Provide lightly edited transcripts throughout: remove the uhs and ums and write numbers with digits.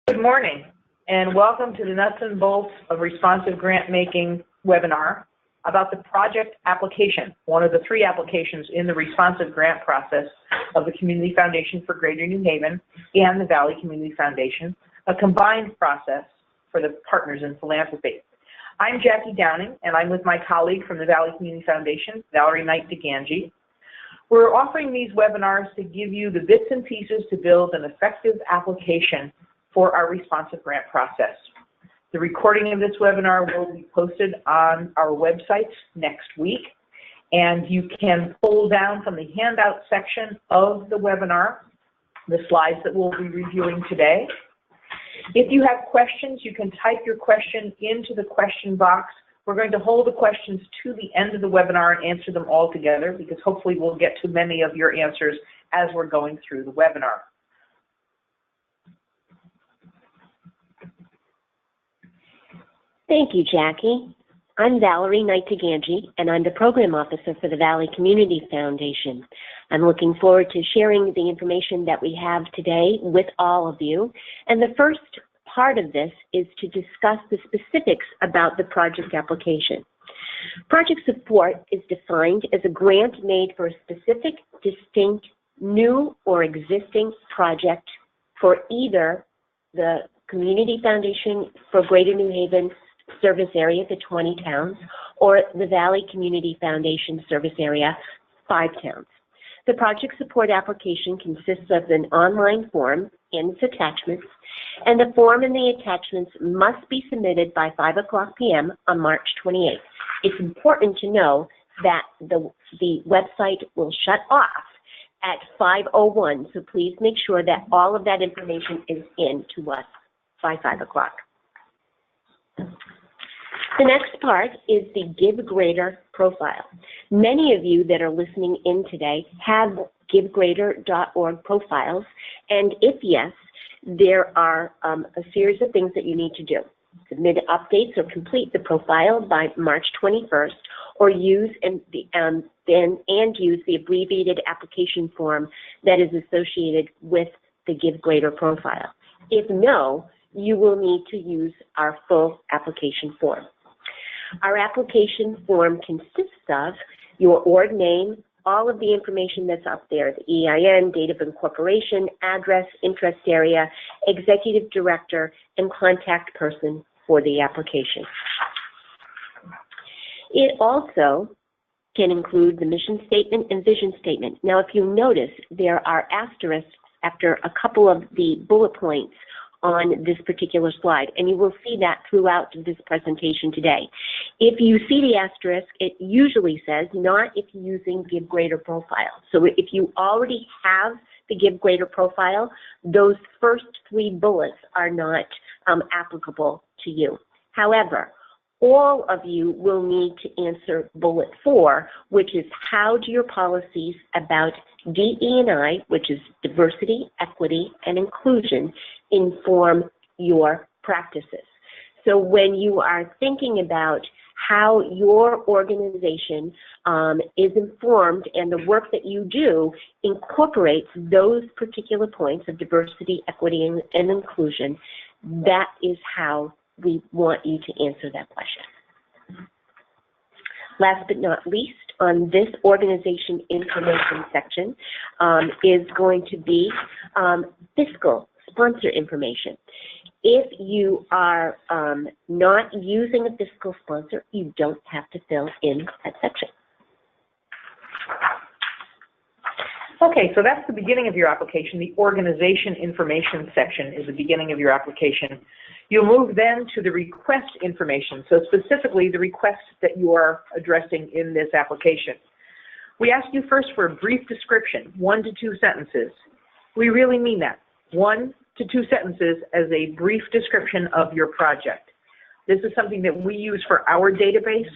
Good morning, and welcome to the Nuts and Bolts of Responsive Grant Making webinar about the project application, one of the 3 applications in the responsive grant process of the Community Foundation for Greater New Haven and the Valley Community Foundation, a combined process for the partners in philanthropy. I'm Jackie Downing, and I'm with my colleague from the Valley Community Foundation, Valerie Gangi. We're offering these webinars to give you the bits and pieces to build an effective application for our responsive grant process. The recording of this webinar will be posted on our websites next week, and you can pull down from the handout section of the webinar the slides that we'll be reviewing today. If you have questions, you can type your question into the question box. We're going to hold the questions to the end of the webinar and answer them all together, because hopefully we'll get to many of your answers as we're going through the webinar. Thank you, Jackie. I'm Valerie Gangi, and I'm the Program Officer for the Valley Community Foundation. I'm looking forward to sharing the information that we have today with all of you. And the first part of this is to discuss the specifics about the project application. Project support is defined as a grant made for a specific, distinct, new or existing project for either the Community Foundation for Greater New Haven service area, the 20 towns, or the Valley Community Foundation service area, 5 towns. The project support application consists of an online form and its attachments, and the form and the attachments must be submitted by 5:00 p.m. on March 28th. It's important to know that the website will shut off at 5:01, so please make sure that all of that information is in to us by 5:00. The next part is the Give Greater profile. Many of you that are listening in today have givegreater.org profiles, and if yes, there are a series of things that you need to do. Submit updates or complete the profile by March 21st, or use use the abbreviated application form that is associated with the Give Greater profile. If no, you will need to use our full application form. Our application form consists of your org name, all of the information that's up there, the EIN, date of incorporation, address, interest area, executive director, and contact person for the application. It also can include the mission statement and vision statement. Now, if you notice, there are asterisks after a couple of the bullet points on this particular slide, and you will see that throughout this presentation today. If you see the asterisk, it usually says not if you're using Give Greater profile. So if you already have the Give Greater profile, those first 3 bullets are not applicable to you. However, all of you will need to answer bullet 4, which is how do your policies about DE&I, which is diversity, equity, and inclusion, inform your practices. So when you are thinking about how your organization is informed and the work that you do incorporates those particular points of diversity, equity, and inclusion, that is how we want you to answer that question. Last but not least, on this organization information section is going to be fiscal sponsor information. If you are not using a fiscal sponsor, you don't have to fill in that section. Okay, so that's the beginning of your application. The organization information section is the beginning of your application. You'll move then to the request information, so specifically the requests that you are addressing in this application. We ask you first for a brief description, 1 to 2 sentences. We really mean that, 1 to 2 sentences as a brief description of your project. This is something that we use for our database.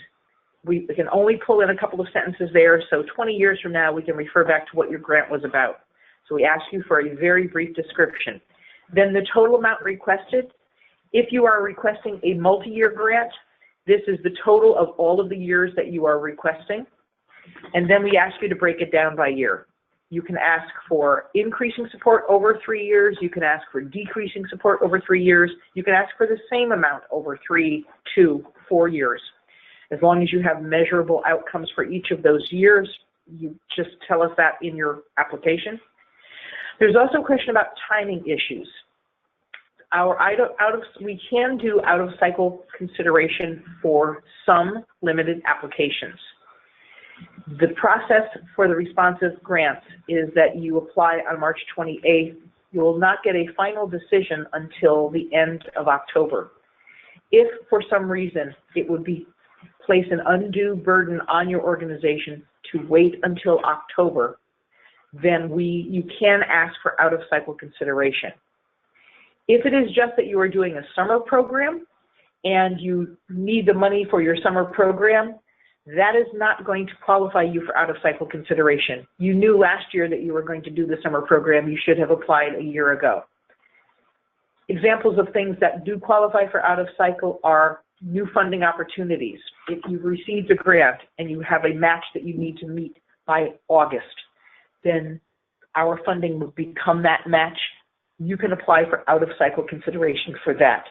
We can only pull in a couple of sentences there, so 20 years from now we can refer back to what your grant was about. So we ask you for a very brief description. Then the total amount requested. If you are requesting a multi-year grant, this is the total of all of the years that you are requesting. And then we ask you to break it down by year. You can ask for increasing support over 3 years. You can ask for decreasing support over 3 years. You can ask for the same amount over 3, 2, 4 years. As long as you have measurable outcomes for each of those years, you just tell us that in your application. There's also a question about timing issues. We can do out-of-cycle consideration for some limited applications. The process for the responsive grants is that you apply on March 28th. You will not get a final decision until the end of October. If for some reason it would place an undue burden on your organization to wait until October, then you can ask for out-of-cycle consideration. If it is just that you are doing a summer program and you need the money for your summer program, that is not going to qualify you for out-of-cycle consideration. You knew last year that you were going to do the summer program. You should have applied a year ago. Examples of things that do qualify for out-of-cycle are new funding opportunities. If you've received a grant and you have a match that you need to meet by August, then our funding will become that match. You can apply for out-of-cycle consideration for that.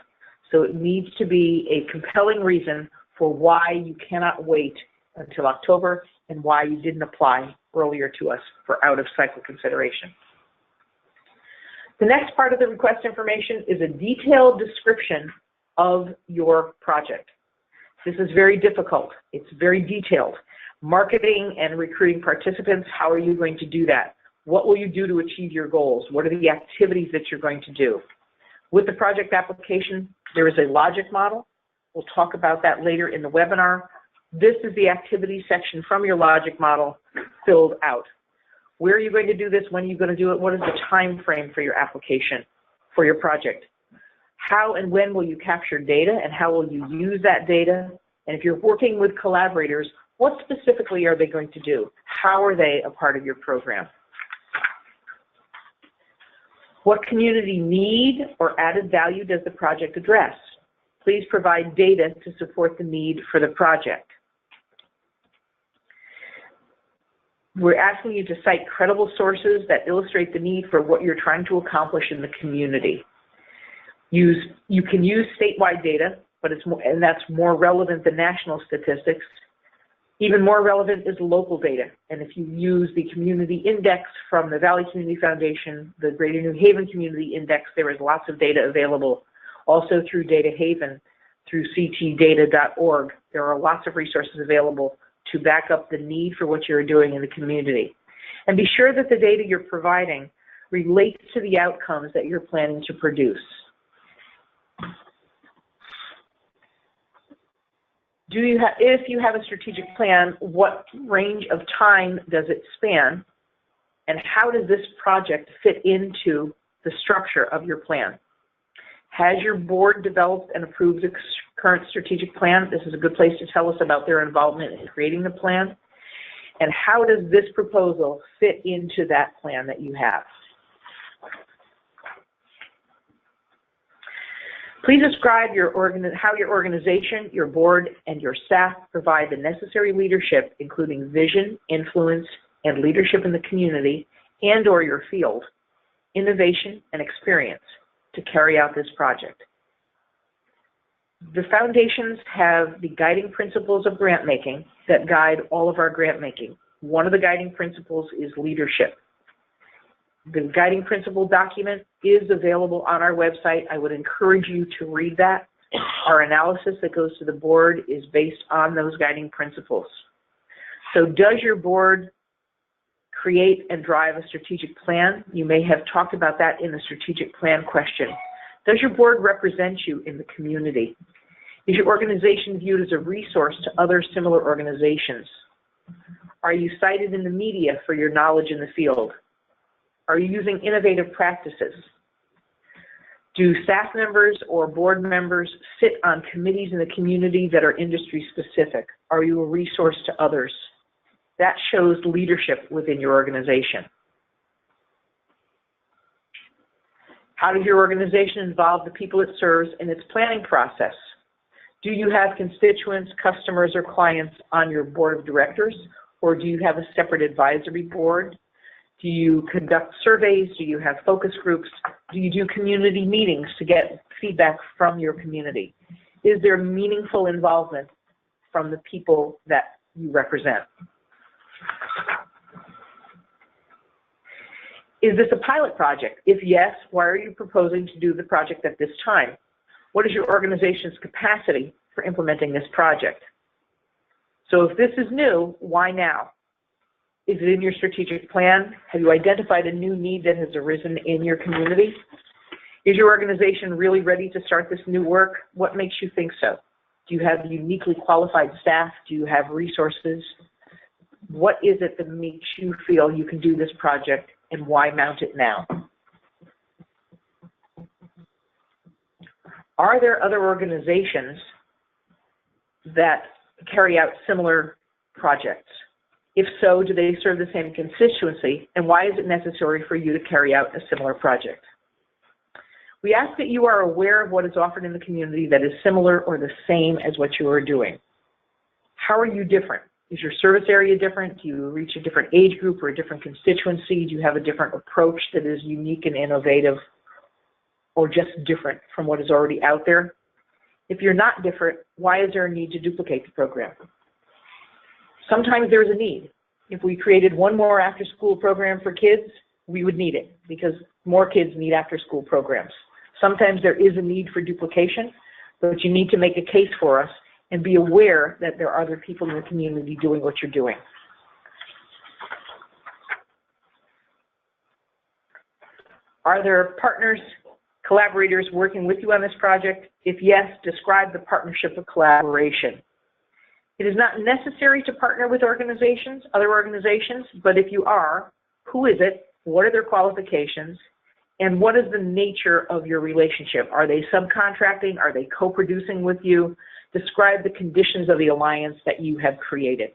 So it needs to be a compelling reason for why you cannot wait until October and why you didn't apply earlier to us for out-of-cycle consideration. The next part of the request information is a detailed description of your project. This is very difficult. It's very detailed. Marketing and recruiting participants, how are you going to do that? What will you do to achieve your goals? What are the activities that you're going to do? With the project application, there is a logic model. We'll talk about that later in the webinar. This is the activity section from your logic model filled out. Where are you going to do this? When are you going to do it? What is the time frame for your application, for your project? How and when will you capture data, and how will you use that data? And if you're working with collaborators, what specifically are they going to do? How are they a part of your program? What community need or added value does the project address? Please provide data to support the need for the project. We're asking you to cite credible sources that illustrate the need for what you're trying to accomplish in the community. You can use statewide data, but that's more relevant than national statistics. Even more relevant is local data. And if you use the community index from the Valley Community Foundation, the Greater New Haven Community Index, there is lots of data available. Also through Data Haven, through ctdata.org, there are lots of resources available to back up the need for what you're doing in the community. And be sure that the data you're providing relates to the outcomes that you're planning to produce. If you have a strategic plan, what range of time does it span, and how does this project fit into the structure of your plan? Has your board developed and approved the current strategic plan? This is a good place to tell us about their involvement in creating the plan. And how does this proposal fit into that plan that you have? Please describe how your organization, your board, and your staff provide the necessary leadership, including vision, influence, and leadership in the community and/or your field, innovation, and experience to carry out this project. The foundations have the guiding principles of grant making that guide all of our grant making. One of the guiding principles is leadership. The guiding principle document is available on our website. I would encourage you to read that. Our analysis that goes to the board is based on those guiding principles. So does your board create and drive a strategic plan? You may have talked about that in the strategic plan question. Does your board represent you in the community? Is your organization viewed as a resource to other similar organizations? Are you cited in the media for your knowledge in the field? Are you using innovative practices? Do staff members or board members sit on committees in the community that are industry specific? Are you a resource to others? That shows leadership within your organization. How does your organization involve the people it serves in its planning process? Do you have constituents, customers, or clients on your board of directors, or do you have a separate advisory board? Do you conduct surveys? Do you have focus groups? Do you do community meetings to get feedback from your community? Is there meaningful involvement from the people that you represent? Is this a pilot project? If yes, why are you proposing to do the project at this time? What is your organization's capacity for implementing this project? So if this is new, why now? Is it in your strategic plan? Have you identified a new need that has arisen in your community? Is your organization really ready to start this new work? What makes you think so? Do you have uniquely qualified staff? Do you have resources? What is it that makes you feel you can do this project, and why mount it now? Are there other organizations that carry out similar projects? If so, do they serve the same constituency, and why is it necessary for you to carry out a similar project? We ask that you are aware of what is offered in the community that is similar or the same as what you are doing. How are you different? Is your service area different? Do you reach a different age group or a different constituency? Do you have a different approach that is unique and innovative, or just different from what is already out there? If you're not different, why is there a need to duplicate the program? Sometimes there's a need. If we created one more after-school program for kids, we would need it because more kids need after-school programs. Sometimes there is a need for duplication, but you need to make a case for us and be aware that there are other people in the community doing what you're doing. Are there partners, collaborators working with you on this project? If yes, describe the partnership of collaboration. It is not necessary to partner with organizations, other organizations, but if you are, who is it? What are their qualifications? And what is the nature of your relationship? Are they subcontracting? Are they co-producing with you? Describe the conditions of the alliance that you have created.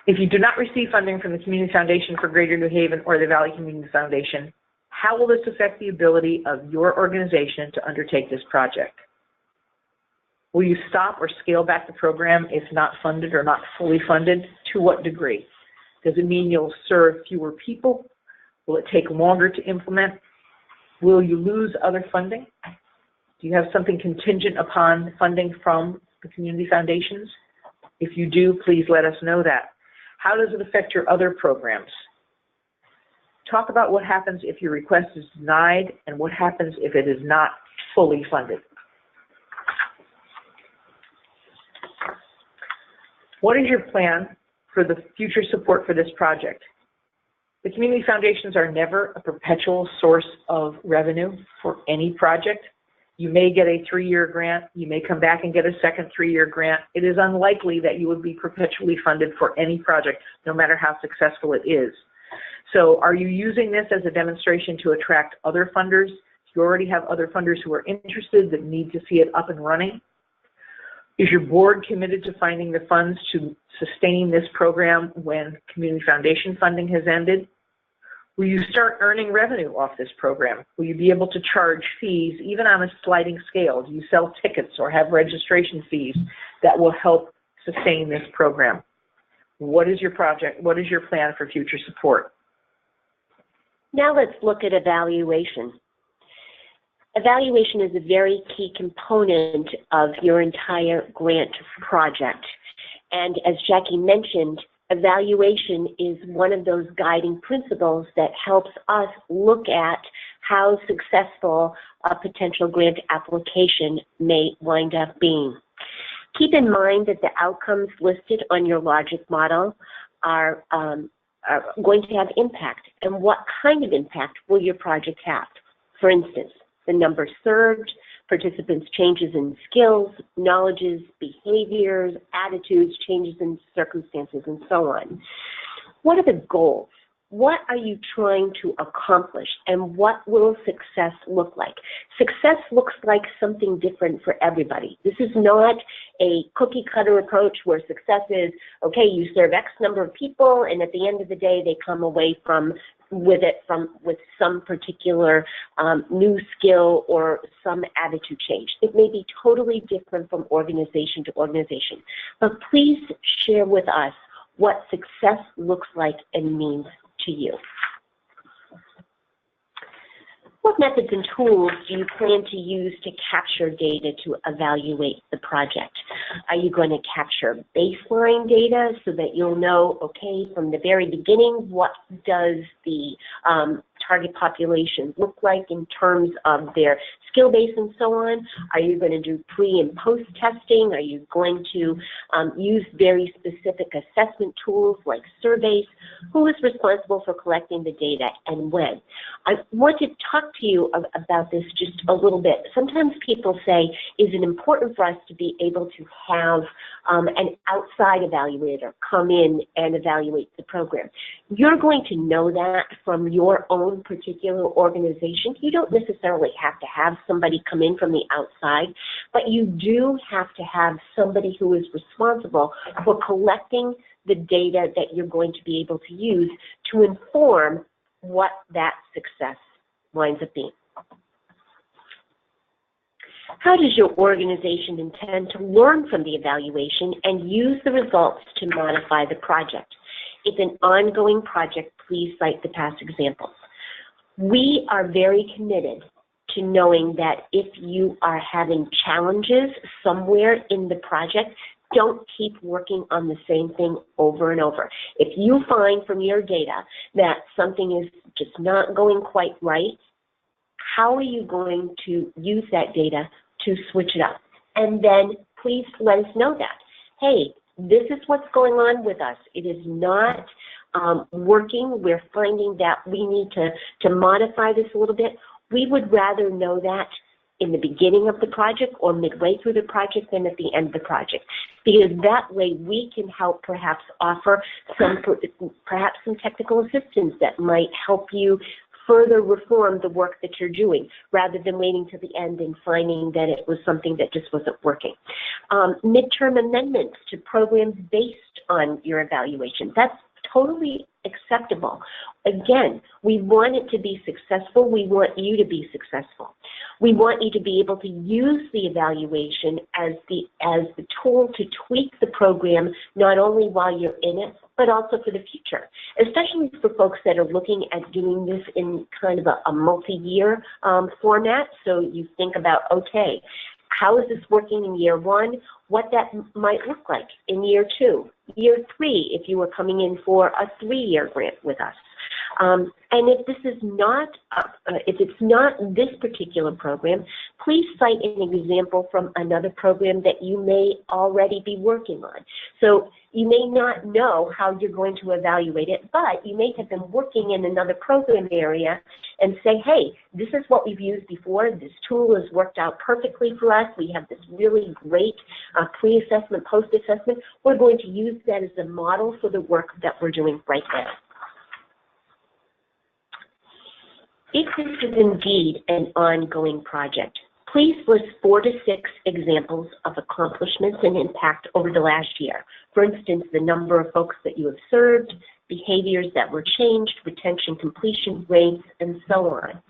If you do not receive funding from the Community Foundation for Greater New Haven or the Valley Community Foundation, how will this affect the ability of your organization to undertake this project? Will you stop or scale back the program if not funded or not fully funded? To what degree? Does it mean you'll serve fewer people? Will it take longer to implement? Will you lose other funding? Do you have something contingent upon funding from the community foundations? If you do, please let us know that. How does it affect your other programs? Talk about what happens if your request is denied and what happens if it is not fully funded. What is your plan for the future support for this project? The community foundations are never a perpetual source of revenue for any project. You may get a 3-year grant. You may come back and get a second 3-year grant. It is unlikely that you would be perpetually funded for any project, no matter how successful it is. So are you using this as a demonstration to attract other funders? You already have other funders who are interested that need to see it up and running. Is your board committed to finding the funds to sustain this program when community foundation funding has ended? Will you start earning revenue off this program? Will you be able to charge fees even on a sliding scale? Do you sell tickets or have registration fees that will help sustain this program? What is your project? What is your plan for future support? Now let's look at evaluation. Evaluation is a very key component of your entire grant project. And as Jackie mentioned, evaluation is one of those guiding principles that helps us look at how successful a potential grant application may wind up being. Keep in mind that the outcomes listed on your logic model are going to have impact. And what kind of impact will your project have? For instance, the number served, participants' changes in skills, knowledges, behaviors, attitudes, changes in circumstances, and so on. What are the goals? What are you trying to accomplish, and what will success look like? Success looks like something different for everybody. This is not a cookie-cutter approach where success is, okay, you serve X number of people, and at the end of the day, they come away with some particular new skill or some attitude change. It may be totally different from organization to organization. But please share with us what success looks like and means to you. What methods and tools do you plan to use to capture data to evaluate the project? Are you going to capture baseline data so that you'll know, okay, from the very beginning, what does the target population look like in terms of their skill base and so on? Are you going to do pre and post testing? Are you going to use very specific assessment tools like surveys? Who is responsible for collecting the data and when? I want to talk to you about this just a little bit. Sometimes people say, is it important for us to be able to have an outside evaluator come in and evaluate the program? You're going to know that from your own particular organization. You don't necessarily have to have somebody come in from the outside, but you do have to have somebody who is responsible for collecting the data that you're going to be able to use to inform what that success winds up being. How does your organization intend to learn from the evaluation and use the results to modify the project? It's an ongoing project. Please cite the past examples. We are very committed to knowing that if you are having challenges somewhere in the project, don't keep working on the same thing over and over. If you find from your data that something is just not going quite right, how are you going to use that data to switch it up? And then please let us know that. Hey, this is what's going on with us. It is not working. We're finding that we need to modify this a little bit. We would rather know that in the beginning of the project or midway through the project than at the end of the project, because that way we can help perhaps offer perhaps some technical assistance that might help you further reform the work that you're doing, rather than waiting to the end and finding that it was something that just wasn't working. Midterm amendments to programs based on your evaluation. That's totally acceptable. Again, we want it to be successful. We want you to be successful. We want you to be able to use the evaluation as the tool to tweak the program, not only while you're in it, but also for the future, especially for folks that are looking at doing this in kind of a multi-year format. So you think about, okay, how is this working in year one? What that might look like in year two, year three, if you were coming in for a 3-year grant with us. And if this is not, if it's not this particular program, please cite an example from another program that you may already be working on. So you may not know how you're going to evaluate it, but you may have been working in another program area and say, hey, this is what we've used before. This tool has worked out perfectly for us. We have this really great pre-assessment, post-assessment. We're going to use that as a model for the work that we're doing right now. If this is indeed an ongoing project, please list 4 to 6 examples of accomplishments and impact over the last year. For instance, the number of folks that you have served, behaviors that were changed, retention completion rates, and so on.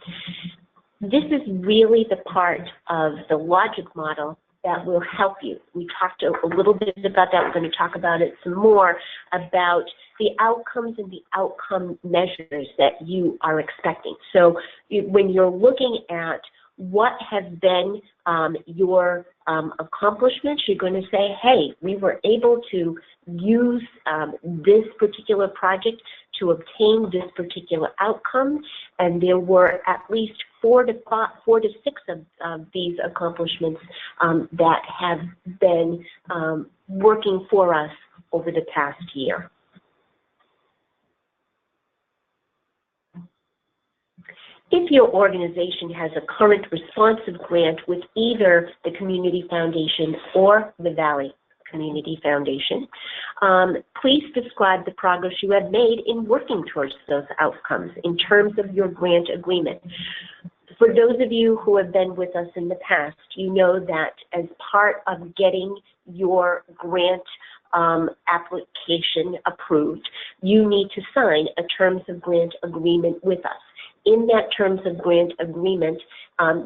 This is really the part of the logic model that will help you. We talked a little bit about that. We're going to talk about it some more, about the outcomes and the outcome measures that you are expecting. So when you're looking at what have been your accomplishments, you're going to say, hey, we were able to use this particular project to obtain this particular outcome, and there were at least 4 to 6 of these accomplishments that have been working for us over the past year. If your organization has a current responsive grant with either the Community Foundation or the Valley Community Foundation, please describe the progress you have made in working towards those outcomes in terms of your grant agreement. For those of you who have been with us in the past, you know that as part of getting your grant application approved, you need to sign a terms of grant agreement with us. In that terms of grant agreement,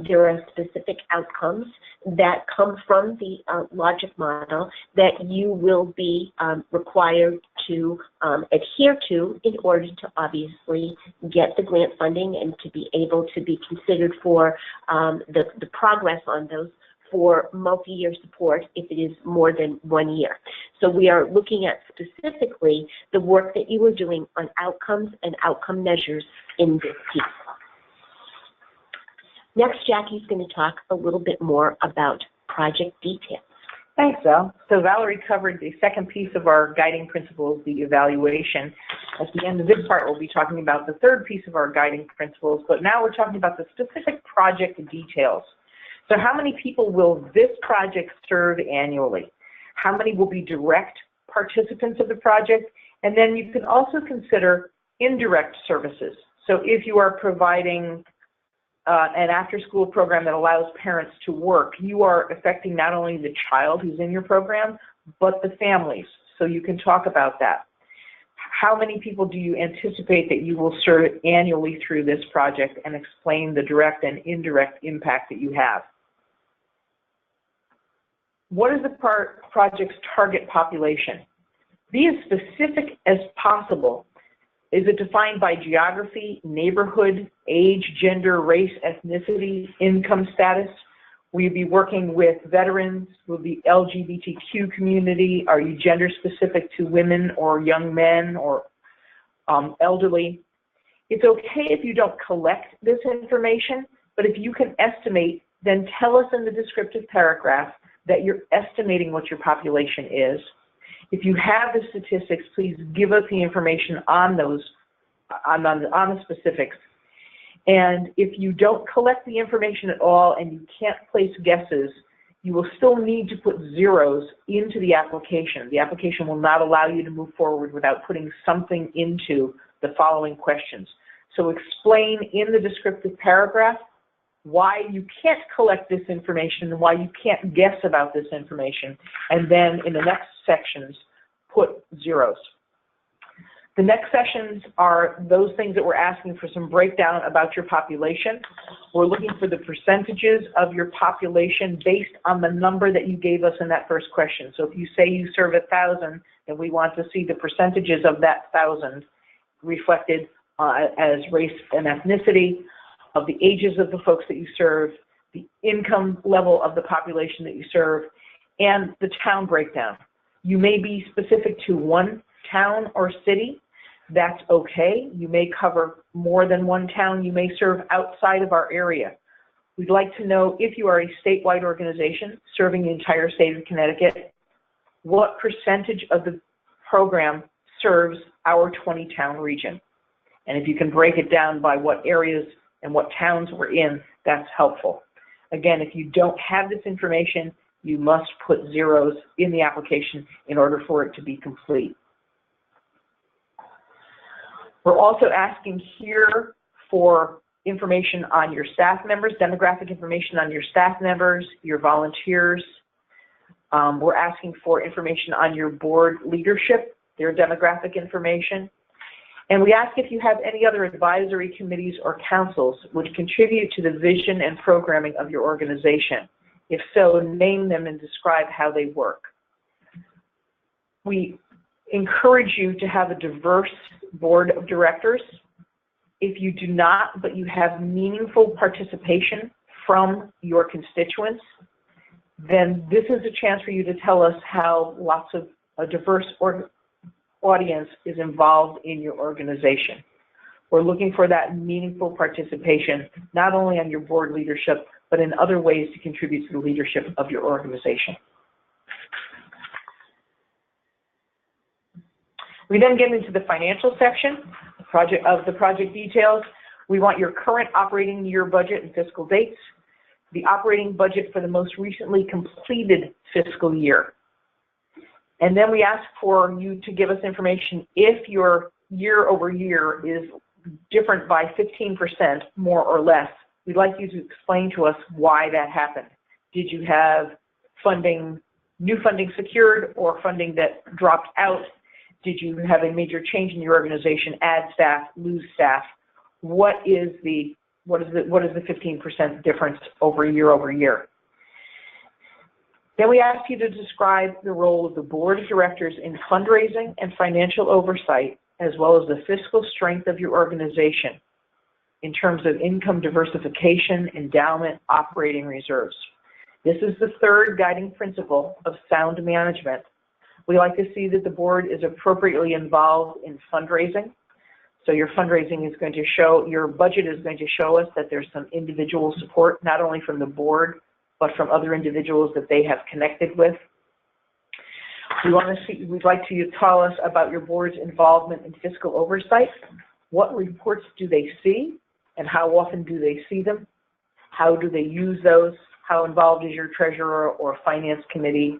there are specific outcomes that come from the logic model that you will be required to adhere to in order to obviously get the grant funding and to be able to be considered for the progress on those for multi-year support if it is more than 1 year. So we are looking at specifically the work that you are doing on outcomes and outcome measures in this piece. Next, Jackie's going to talk a little bit more about project details. Thanks, Val. So Valerie covered the second piece of our guiding principles, the evaluation. At the end of this part, we'll be talking about the third piece of our guiding principles, but now we're talking about the specific project details. So how many people will this project serve annually? How many will be direct participants of the project? And then you can also consider indirect services. So if you are providing an after-school program that allows parents to work, you are affecting not only the child who's in your program, but the families. So you can talk about that. How many people do you anticipate that you will serve annually through this project, and explain the direct and indirect impact that you have? What is the project's target population? Be as specific as possible. Is it defined by geography, neighborhood, age, gender, race, ethnicity, income status? Will you be working with veterans? Will the LGBTQ community? Are you gender specific to women or young men or elderly? It's okay if you don't collect this information, but if you can estimate, then tell us in the descriptive paragraph that you're estimating what your population is. If you have the statistics, please give us the information on those, on the specifics. And if you don't collect the information at all and you can't place guesses, you will still need to put zeros into the application. The application will not allow you to move forward without putting something into the following questions. So explain in the descriptive paragraph why you can't collect this information and why you can't guess about this information, and then in the next sections, put zeros. The next sections are those things that we're asking for some breakdown about your population. We're looking for the percentages of your population based on the number that you gave us in that first question. So if you say you serve 1,000, then we want to see the percentages of that 1,000 reflected as race and ethnicity, of the ages of the folks that you serve, the income level of the population that you serve, and the town breakdown. You may be specific to one town or city. That's okay. You may cover more than one town. You may serve outside of our area. We'd like to know if you are a statewide organization serving the entire state of Connecticut, what percentage of the program serves our 20-town region. And if you can break it down by what areas and what towns we're in, that's helpful. Again, if you don't have this information, you must put zeros in the application in order for it to be complete. We're also asking here for information on your staff members, demographic information on your staff members, your volunteers. We're asking for information on your board leadership, their demographic information. And we ask if you have any other advisory committees or councils which contribute to the vision and programming of your organization. If so, name them and describe how they work. We encourage you to have a diverse board of directors. If you do not, but you have meaningful participation from your constituents, then this is a chance for you to tell us how lots of a diverse audience is involved in your organization. We're looking for that meaningful participation, not only on your board leadership, but in other ways to contribute to the leadership of your organization. We then get into the financial section of the project details. We want your current operating year budget and fiscal dates, the operating budget for the most recently completed fiscal year. And then we ask for you to give us information if your year over year is different by 15%, more or less. We'd like you to explain to us why that happened. Did you have funding, new funding secured, or funding that dropped out? Did you have a major change in your organization, add staff, lose staff, what is the 15% difference over year? Then we ask you to describe the role of the board of directors in fundraising and financial oversight, as well as the fiscal strength of your organization in terms of income diversification, endowment, operating reserves. This is the third guiding principle of sound management. We like to see that the board is appropriately involved in fundraising. So your fundraising is going to show, your budget is going to show us that there's some individual support, not only from the board, but from other individuals that they have connected with. We'd like to tell us about your board's involvement in fiscal oversight. What reports do they see, and how often do they see them? How do they use those? How involved is your treasurer or finance committee?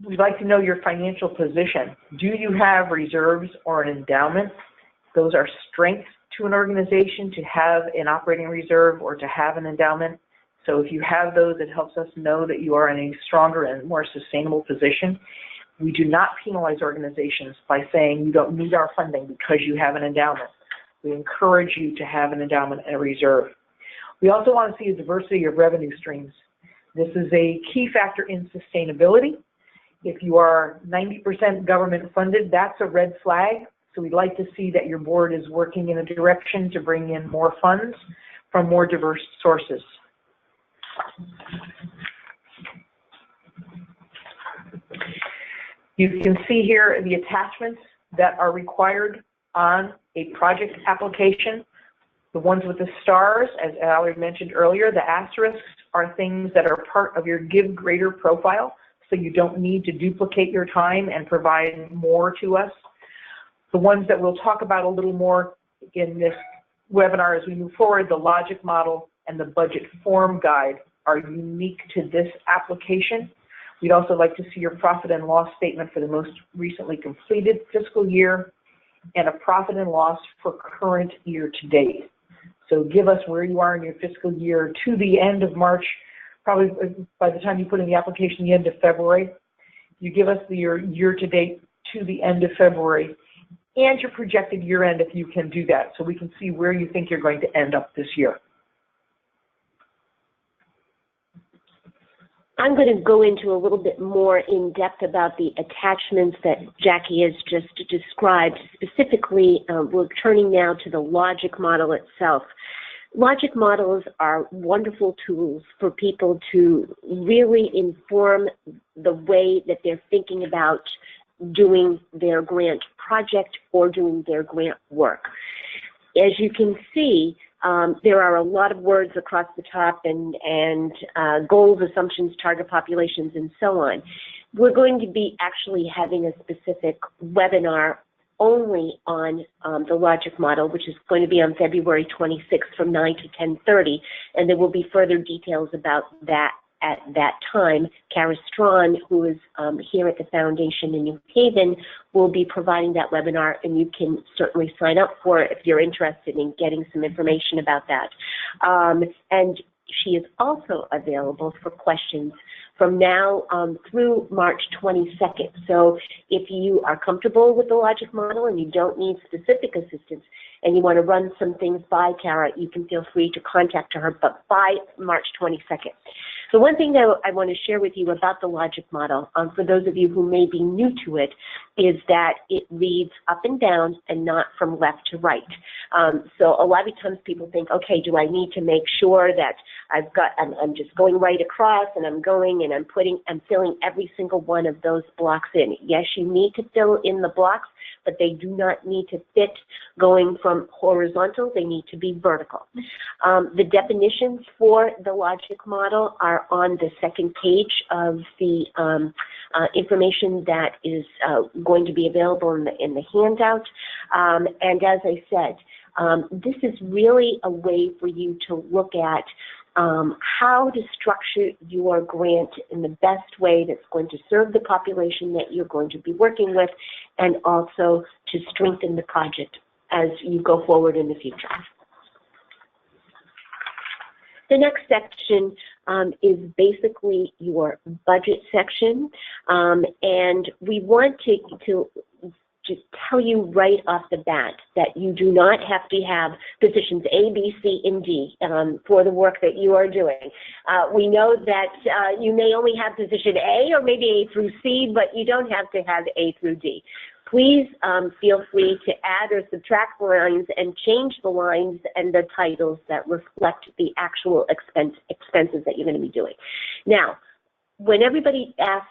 We'd like to know your financial position. Do you have reserves or an endowment? Those are strengths to an organization to have an operating reserve or to have an endowment. So if you have those, it helps us know that you are in a stronger and more sustainable position. We do not penalize organizations by saying you don't need our funding because you have an endowment. We encourage you to have an endowment and a reserve. We also want to see a diversity of revenue streams. This is a key factor in sustainability. If you are 90% government funded, that's a red flag. So we'd like to see that your board is working in a direction to bring in more funds from more diverse sources. You can see here the attachments that are required on a project application. The ones with the stars, as Valerie mentioned earlier, the asterisks are things that are part of your Give Greater profile, so you don't need to duplicate your time and provide more to us. The ones that we'll talk about a little more in this webinar as we move forward, the logic model and the budget form guide, are unique to this application. We'd also like to see your profit and loss statement for the most recently completed fiscal year and a profit and loss for current year to date. So give us where you are in your fiscal year to the end of March, probably by the time you put in the application, the end of February. You give us your year to date to the end of February and your projected year end if you can do that, so we can see where you think you're going to end up this year. I'm going to go into a little bit more in depth about the attachments that Jackie has just described. Specifically, we're turning now to the logic model itself. Logic models are wonderful tools for people to really inform the way that they're thinking about doing their grant project or doing their grant work. As you can see, there are a lot of words across the top and goals, assumptions, target populations, and so on. We're going to be actually having a specific webinar only on the logic model, which is going to be on February 26th from 9 to 10:30, and there will be further details about that at that time. Kara Strawn, who is here at the Foundation in New Haven, will be providing that webinar, and you can certainly sign up for it if you're interested in getting some information about that. And she is also available for questions from now through March 22nd. So if you are comfortable with the logic model and you don't need specific assistance and you want to run some things by Kara, you can feel free to contact her, but by March 22nd. So one thing that I want to share with you about the logic model, for those of you who may be new to it, is that it reads up and down and not from left to right. So a lot of times people think, okay, do I need to make sure that I'm just going right across and I'm going and I'm filling every single one of those blocks in. Yes, you need to fill in the blocks, but they do not need to fit going from horizontal, they need to be vertical. The definitions for the logic model are on the second page of the information that is going to be available in the handout. And as I said, this is really a way for you to look at how to structure your grant in the best way that's going to serve the population that you're going to be working with, and also to strengthen the project as you go forward in the future. The next section is basically your budget section, and we want to tell you right off the bat that you do not have to have positions A, B, C, and D for the work that you are doing. We know that you may only have position A or maybe A through C, but you don't have to have A through D. Please feel free to add or subtract lines and change the lines and the titles that reflect the actual expenses that you're going to be doing. Now, when everybody asks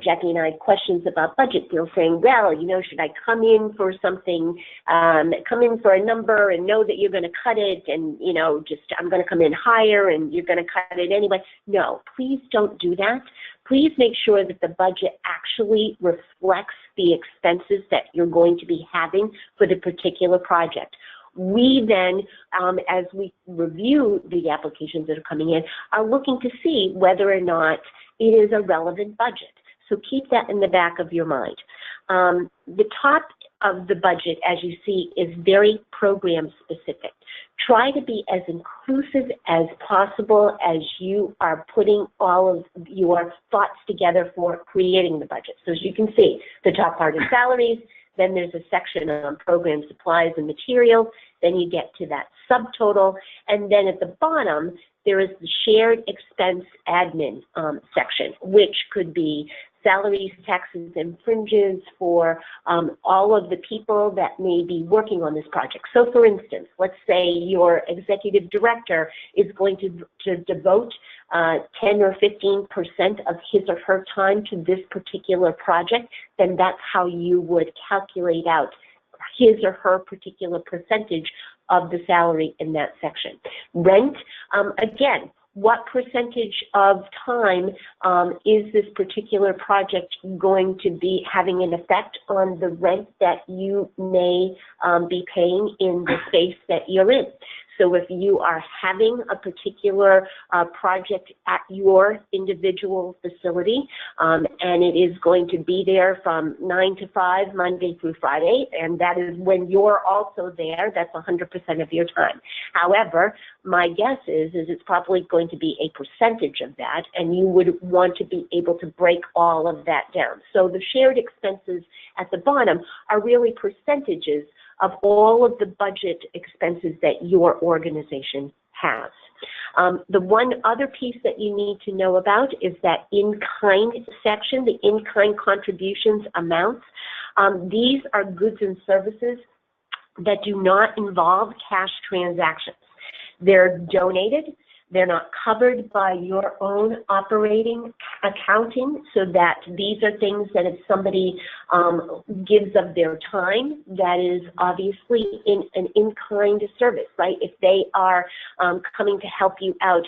Jackie and I questions about budget, they're saying, well, you know, should I come in for something, come in for a number and know that you're going to cut it and, you know, just I'm going to come in higher and you're going to cut it anyway? No, please don't do that. Please make sure that the budget actually reflects the expenses that you're going to be having for the particular project. We then, as we review the applications that are coming in, are looking to see whether or not it is a relevant budget. So keep that in the back of your mind. The top of the budget, as you see, is very program specific. Try to be as inclusive as possible as you are putting all of your thoughts together for creating the budget. So as you can see, the top part is salaries, then there's a section on program supplies and materials, then you get to that subtotal, and then at the bottom, there is the shared expense admin section, which could be salaries, taxes, and fringes for all of the people that may be working on this project. So for instance, let's say your executive director is going to devote 10 or 15% of his or her time to this particular project, then that's how you would calculate out his or her particular percentage of the salary in that section. Rent, again, what percentage of time is this particular project going to be having an effect on the rent that you may be paying in the space that you're in? So if you are having a particular project at your individual facility and it is going to be there from 9 to 5, Monday through Friday, and that is when you're also there, that's 100% of your time. However, my guess is it's probably going to be a percentage of that, and you would want to be able to break all of that down. So the shared expenses at the bottom are really percentages of all of the budget expenses that your organization has. The one other piece that you need to know about is that in-kind section, the in-kind contributions amounts. These are goods and services that do not involve cash transactions. They're donated. They're not covered by your own operating accounting, so that these are things that if somebody gives of their time, that is obviously an in-kind service, right? If they are coming to help you out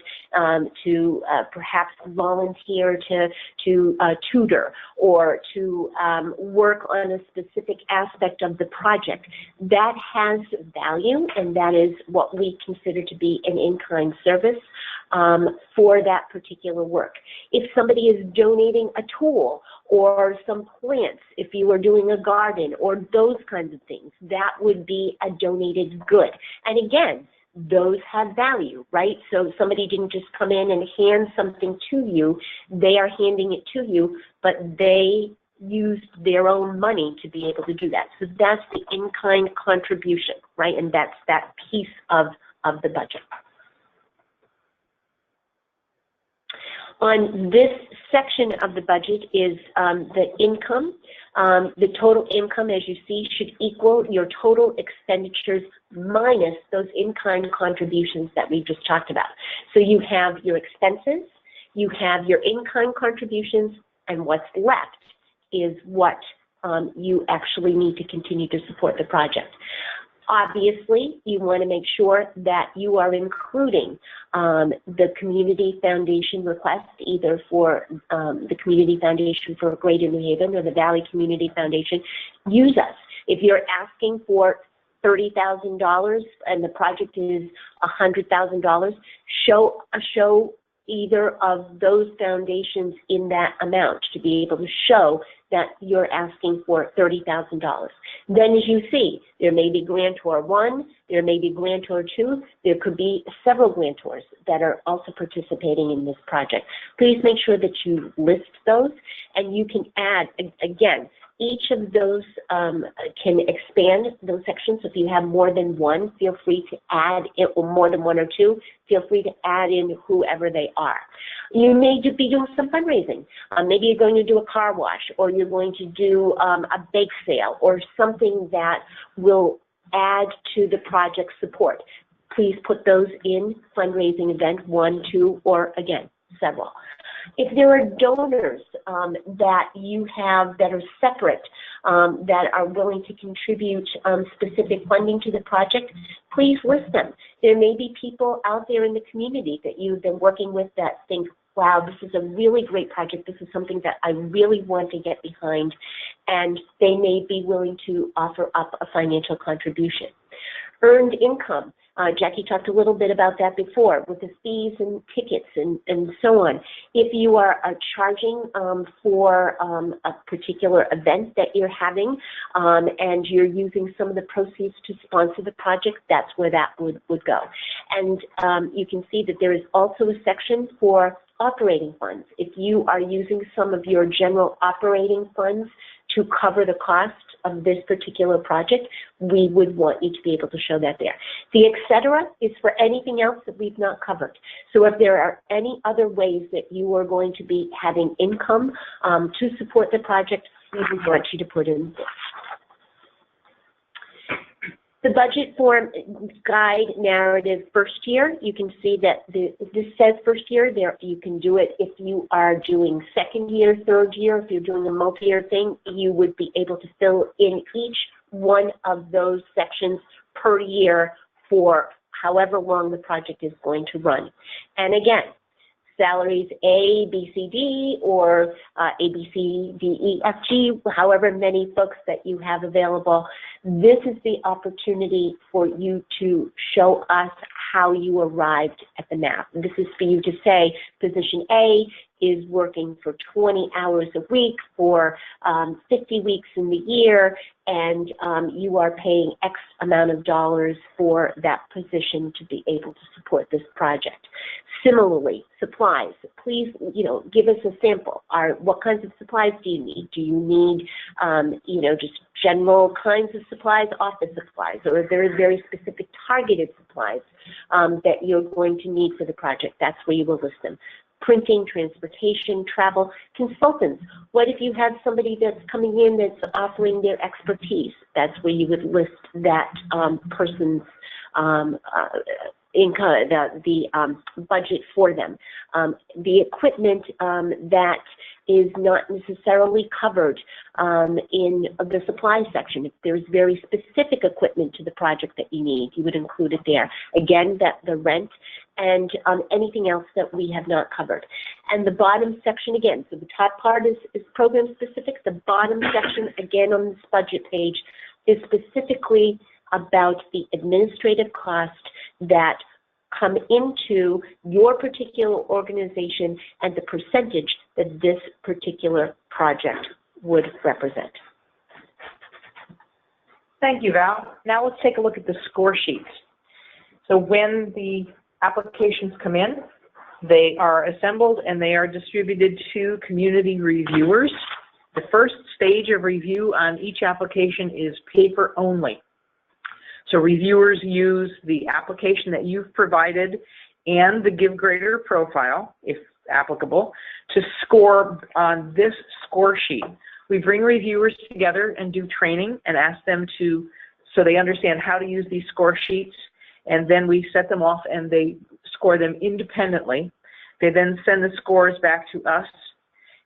to perhaps volunteer to tutor or to work on a specific aspect of the project, that has value, and that is what we consider to be an in-kind service for that particular work. If somebody is donating a tool or some plants, if you are doing a garden or those kinds of things, that would be a donated good. And again, those have value, right? So somebody didn't just come in and hand something to you, they are handing it to you, but they used their own money to be able to do that. So that's the in-kind contribution, right? And that's that piece of the budget. On this section of the budget is the income. The total income, as you see, should equal your total expenditures minus those in-kind contributions that we just talked about. So you have your expenses, you have your in-kind contributions, and what's left is what you actually need to continue to support the project. Obviously, you want to make sure that you are including the Community Foundation request, either for the Community Foundation for Greater New Haven or the Valley Community Foundation. Use us. If you're asking for $30,000 and the project is $100,000, show either of those foundations in that amount to be able to show that you're asking for $30,000. Then as you see, there may be grantor 1, there may be grantor 2, there could be several grantors that are also participating in this project. Please make sure that you list those, and you can add, again, each of those can expand those sections. So if you have more than one, feel free to add in, or more than one or two, feel free to add in whoever they are. You may be doing some fundraising. Maybe you're going to do a car wash, or you're going to do a bake sale, or something that will add to the project support. Please put those in fundraising event 1, 2, or again, several. If there are donors that you have that are separate, that are willing to contribute specific funding to the project, please list them. There may be people out there in the community that you've been working with that think, wow, this is a really great project. This is something that I really want to get behind, and they may be willing to offer up a financial contribution. Earned income. Jackie talked a little bit about that before with the fees and tickets and so on. If you are charging for a particular event that you're having and you're using some of the proceeds to sponsor the project, that's where that would go. And you can see that there is also a section for operating funds. If you are using some of your general operating funds to cover the cost of this particular project, we would want you to be able to show that there. The et cetera is for anything else that we've not covered. So if there are any other ways that you are going to be having income to support the project, we would want you to put in this. The budget form guide narrative first year, you can see that this says first year. There, you can do it if you are doing second year, third year. If you're doing a multi-year thing, you would be able to fill in each one of those sections per year for however long the project is going to run. And again, salaries A, B, C, D, or A, B, C, D, E, F, G, however many folks that you have available. This is the opportunity for you to show us how you arrived at the math. And this is for you to say, position A is working for 20 hours a week for 50 weeks in the year, and you are paying X amount of dollars for that position to be able to support this project. Similarly, supplies. Please, give us a sample. What kinds of supplies do you need? Do you need, just general kinds of supplies, office supplies, or are there very specific targeted supplies that you're going to need for the project? That's where you will list them. Printing, transportation, travel, consultants. What if you have somebody that's coming in that's offering their expertise? That's where you would list that person's income, the budget for them. The equipment that is not necessarily covered in the supply section. If there's very specific equipment to the project that you need, you would include it there. Again, the rent and anything else that we have not covered. And the bottom section again, so the top part is program specific. The bottom section, again on this budget page, is specifically about the administrative cost that come into your particular organization and the percentage that this particular project would represent. Thank you, Val. Now let's take a look at the score sheets. So when the applications come in, they are assembled and they are distributed to community reviewers. The first stage of review on each application is paper only. So reviewers use the application that you've provided and the GiveGrader profile, if applicable, to score on this score sheet. We bring reviewers together and do training and ask them so they understand how to use these score sheets, and then we set them off and they score them independently. They then send the scores back to us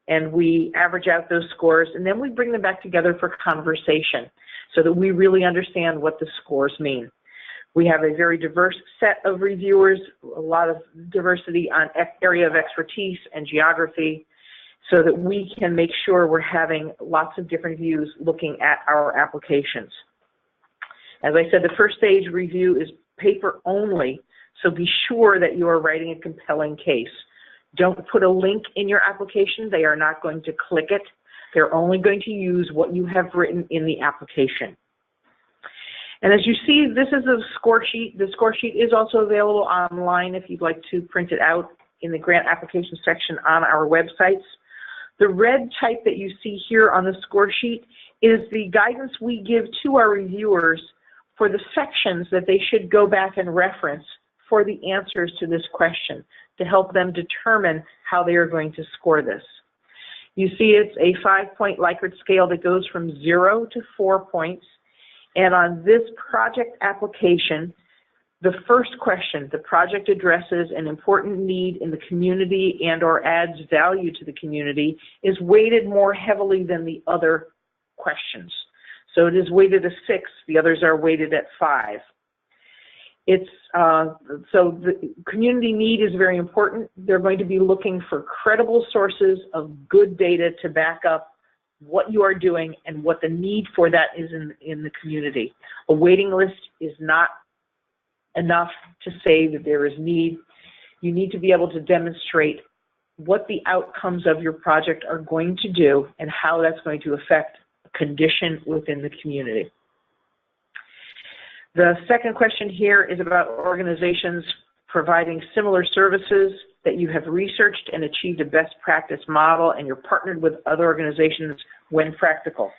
and we average out those scores, and then we bring them back together for conversation so that we really understand what the scores mean. We have a very diverse set of reviewers, a lot of diversity on area of expertise and geography, so that we can make sure we're having lots of different views looking at our applications. As I said, the first stage review is paper only, so be sure that you are writing a compelling case. Don't put a link in your application. They are not going to click it. They're only going to use what you have written in the application. And as you see, this is a score sheet. The score sheet is also available online if you'd like to print it out in the grant application section on our websites. The red type that you see here on the score sheet is the guidance we give to our reviewers for the sections that they should go back and reference for the answers to this question to help them determine how they are going to score this. You see it's a 5-point Likert scale that goes from 0 to 4 points. And on this project application, the first question, the project addresses an important need in the community and or adds value to the community, is weighted more heavily than the other questions. So it is weighted a 6, the others are weighted at 5. It's, so the community need is very important. They're going to be looking for credible sources of good data to back up what you are doing and what the need for that is in the community. A waiting list is not enough to say that there is need. You need to be able to demonstrate what the outcomes of your project are going to do and how that's going to affect a condition within the community. The second question here is about organizations providing similar services that you have researched and achieved a best practice model, and you're partnered with other organizations when practical.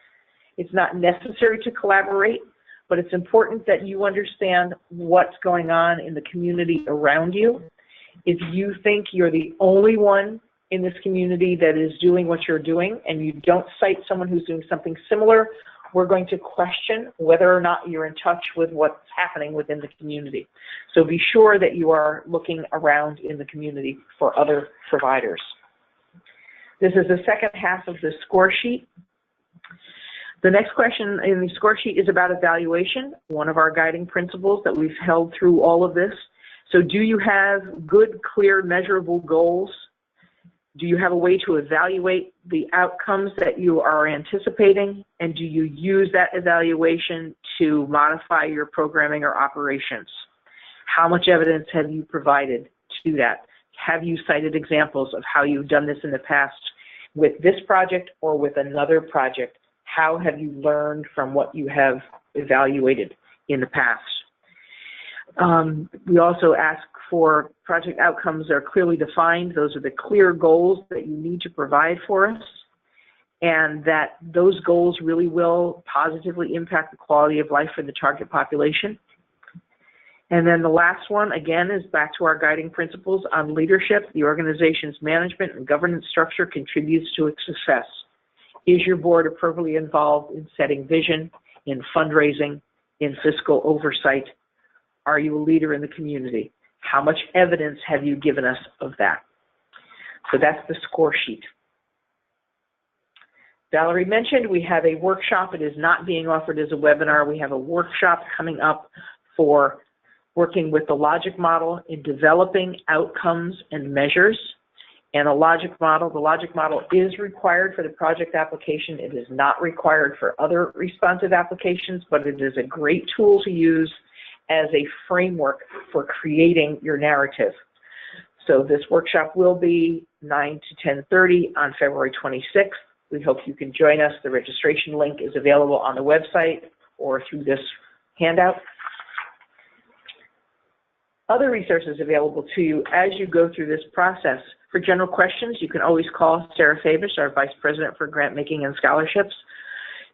It's not necessary to collaborate, but it's important that you understand what's going on in the community around you. If you think you're the only one in this community that is doing what you're doing and you don't cite someone who's doing something similar, we're going to question whether or not you're in touch with what's happening within the community. So be sure that you are looking around in the community for other providers. This is the second half of the score sheet. The next question in the score sheet is about evaluation, one of our guiding principles that we've held through all of this. So do you have good, clear, measurable goals? Do you have a way to evaluate the outcomes that you are anticipating? And do you use that evaluation to modify your programming or operations? How much evidence have you provided to that? Have you cited examples of how you've done this in the past with this project or with another project? How have you learned from what you have evaluated in the past? We also ask for project outcomes that are clearly defined. Those are the clear goals that you need to provide for us, and that those goals really will positively impact the quality of life for the target population. And then the last one, again, is back to our guiding principles on leadership. The organization's management and governance structure contributes to its success. Is your board appropriately involved in setting vision, in fundraising, in fiscal oversight? Are you a leader in the community? How much evidence have you given us of that? So that's the score sheet. Valerie mentioned we have a workshop. It is not being offered as a webinar. We have a workshop coming up for working with the logic model in developing outcomes and measures. And the logic model is required for the project application. It is not required for other responsive applications, but it is a great tool to use as a framework for creating your narrative. So this workshop will be 9 to 10:30 on February 26th. We hope you can join us. The registration link is available on the website or through this handout. Other resources available to you as you go through this process. For general questions, you can always call Sarah Fabish, our Vice President for Grant Making and Scholarships.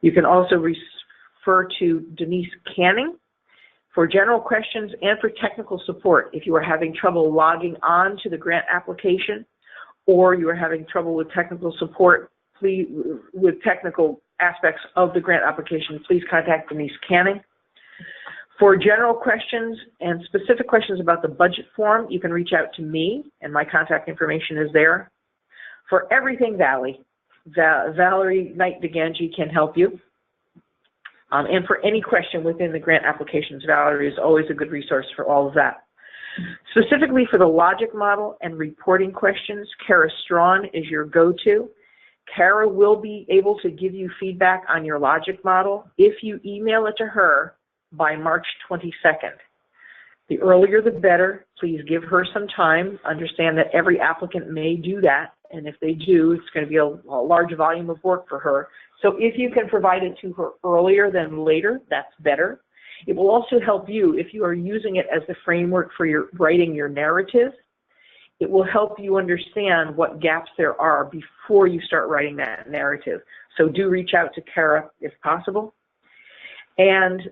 You can also refer to Denise Canning for general questions and for technical support. If you are having trouble logging on to the grant application, or you are having trouble with technical support, please, with technical aspects of the grant application, please contact Denise Canning. For general questions and specific questions about the budget form, you can reach out to me, and my contact information is there. For everything Valerie Knight Gangi can help you. And for any question within the grant applications, Valerie is always a good resource for all of that. Specifically for the logic model and reporting questions, Kara Strawn is your go-to. Kara will be able to give you feedback on your logic model if you email it to her by March 22nd. The earlier the better. Please give her some time. Understand that every applicant may do that, and if they do, it's going to be a large volume of work for her. So if you can provide it to her earlier than later, that's better. It will also help you if you are using it as the framework for writing your narrative. It will help you understand what gaps there are before you start writing that narrative. So do reach out to Kara if possible. And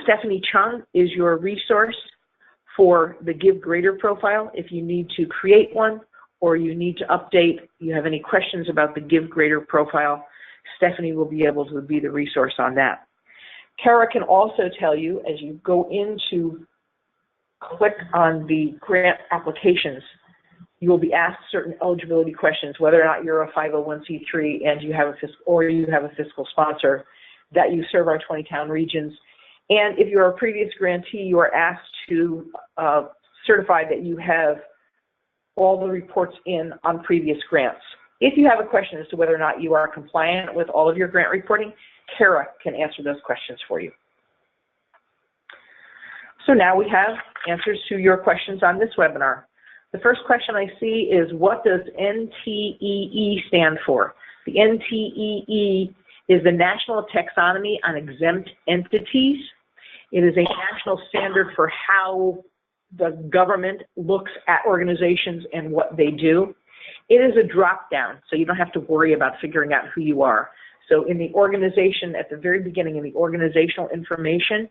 Stephanie Chung is your resource for the Give Greater profile. If you need to create one or you need to update, you have any questions about the Give Greater profile, Stephanie will be able to be the resource on that. Kara can also tell you, as you go into click on the grant applications, you will be asked certain eligibility questions, whether or not you're a 501c3 and you have a fiscal sponsor, that you serve our 20 town regions. And if you're a previous grantee, you are asked to certify that you have all the reports in on previous grants. If you have a question as to whether or not you are compliant with all of your grant reporting, Kara can answer those questions for you. So now we have answers to your questions on this webinar. The first question I see is, what does NTEE stand for? The NTEE is the National Taxonomy on Exempt Entities. It is a national standard for how the government looks at organizations and what they do. It is a drop-down, so you don't have to worry about figuring out who you are. So in the organization, at the very beginning, in the organizational information,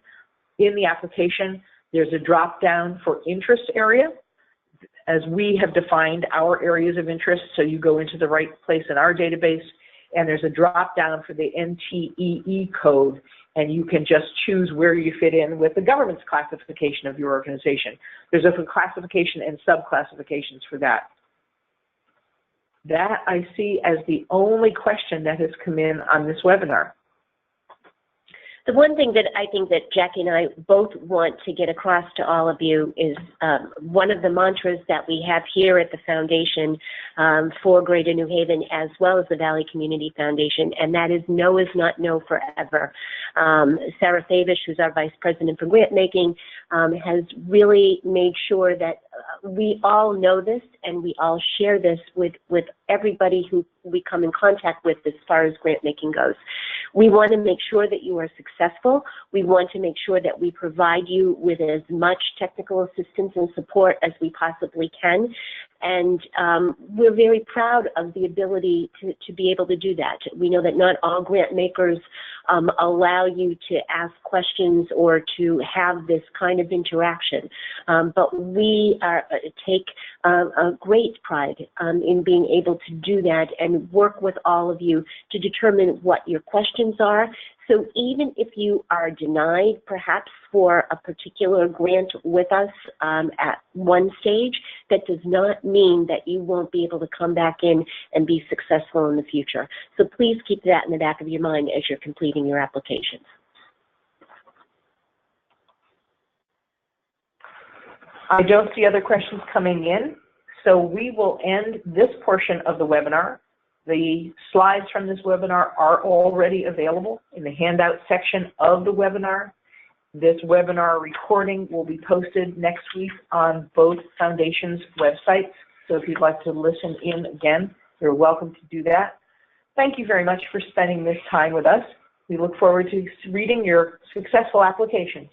in the application, there's a drop-down for interest area, as we have defined our areas of interest, so you go into the right place in our database, and there's a drop-down for the NTEE code, and you can just choose where you fit in with the government's classification of your organization. There's a classification and sub-classifications for that. That I see as the only question that has come in on this webinar. The one thing that I think that Jackie and I both want to get across to all of you is one of the mantras that we have here at the Foundation for Greater New Haven, as well as the Valley Community Foundation, and that is no is not no forever. Sarah Favish, who's our Vice President for Grantmaking, has really made sure that we all know this and we all share this with everybody who we come in contact with as far as grant making goes. We want to make sure that you are successful. We want to make sure that we provide you with as much technical assistance and support as we possibly can. And we're very proud of the ability to be able to do that. We know that not all grant makers allow you to ask questions or to have this kind of interaction. But we take a great pride in being able to do that and work with all of you to determine what your questions are. So even if you are denied perhaps for a particular grant with us at one stage, that does not mean that you won't be able to come back in and be successful in the future. So please keep that in the back of your mind as you're completing your applications. I don't see other questions coming in, so we will end this portion of the webinar. The slides from this webinar are already available in the handout section of the webinar. This webinar recording will be posted next week on both foundations' websites. So if you'd like to listen in again, you're welcome to do that. Thank you very much for spending this time with us. We look forward to reading your successful applications.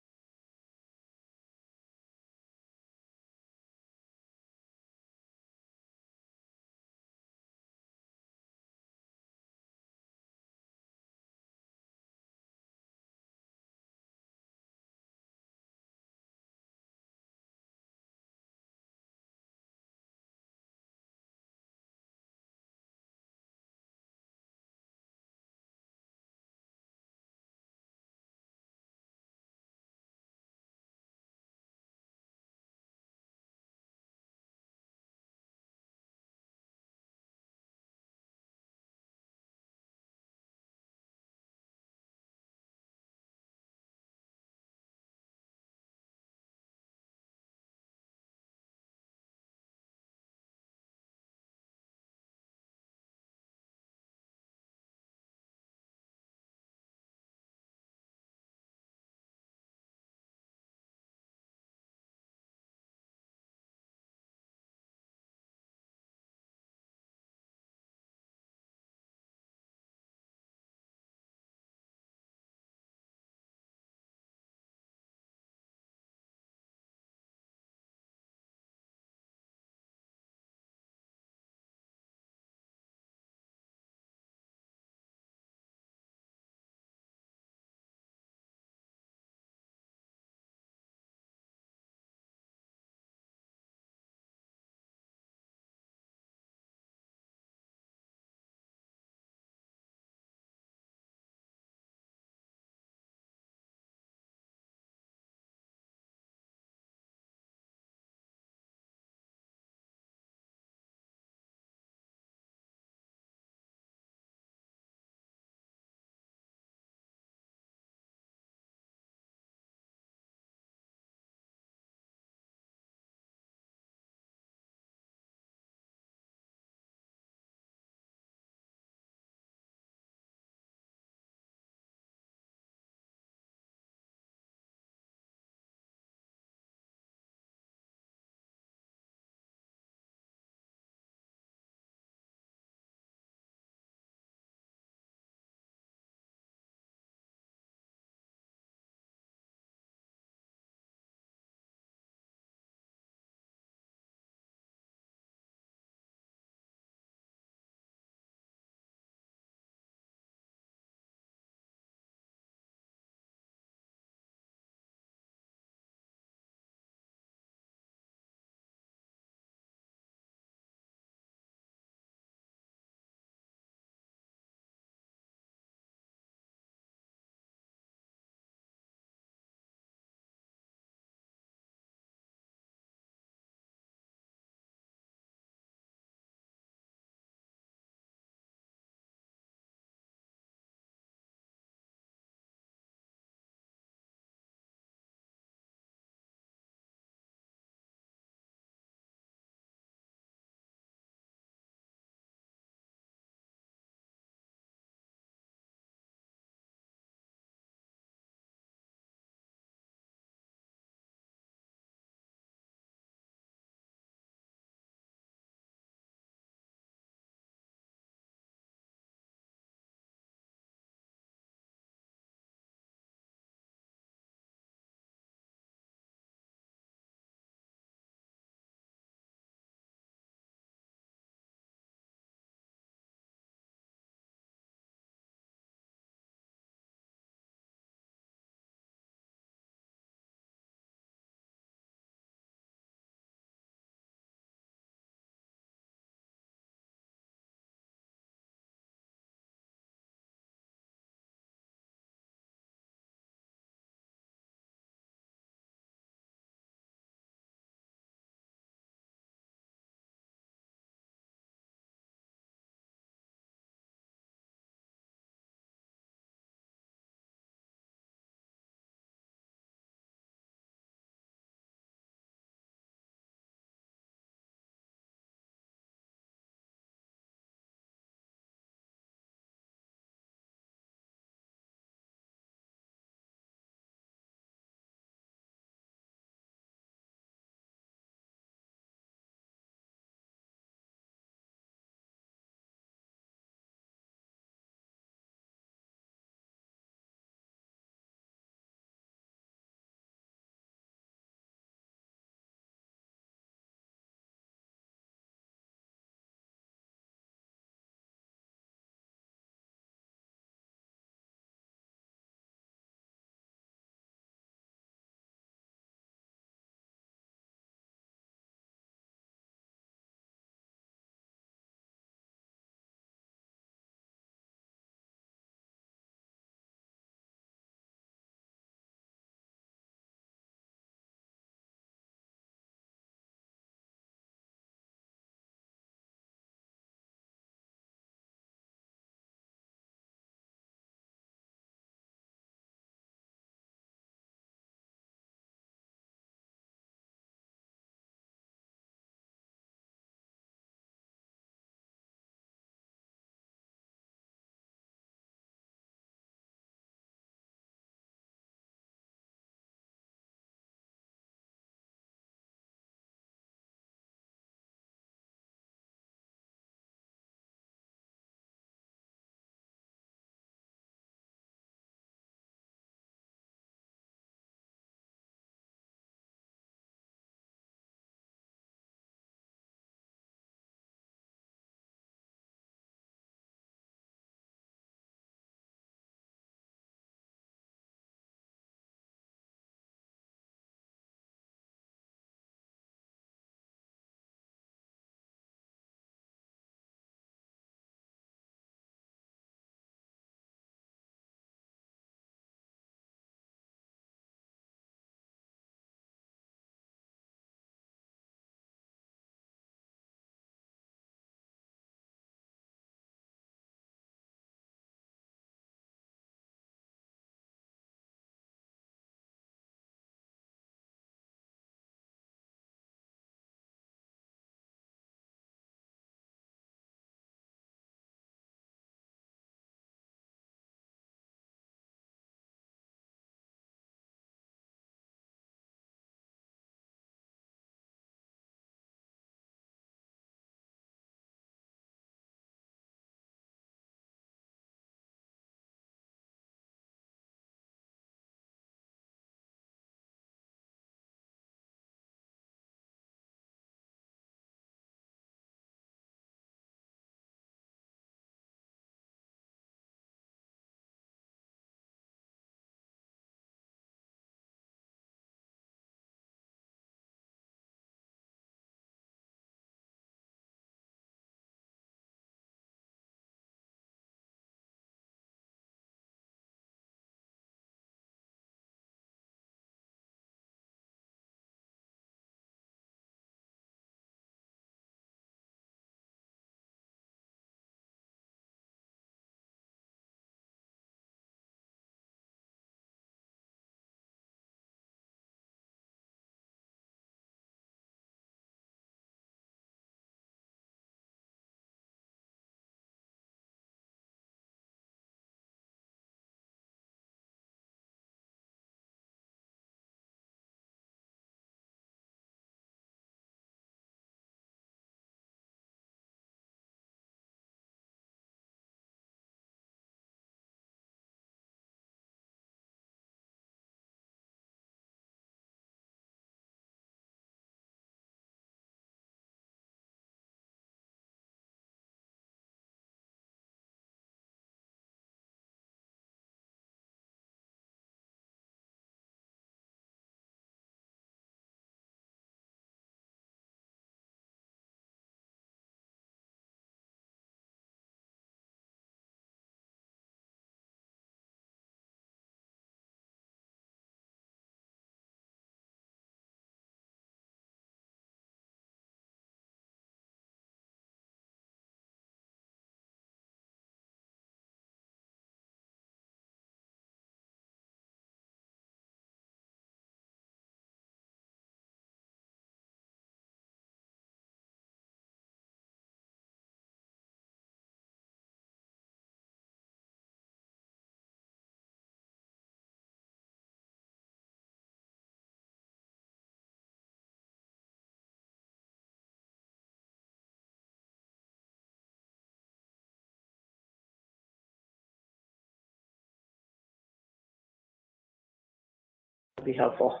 would be helpful.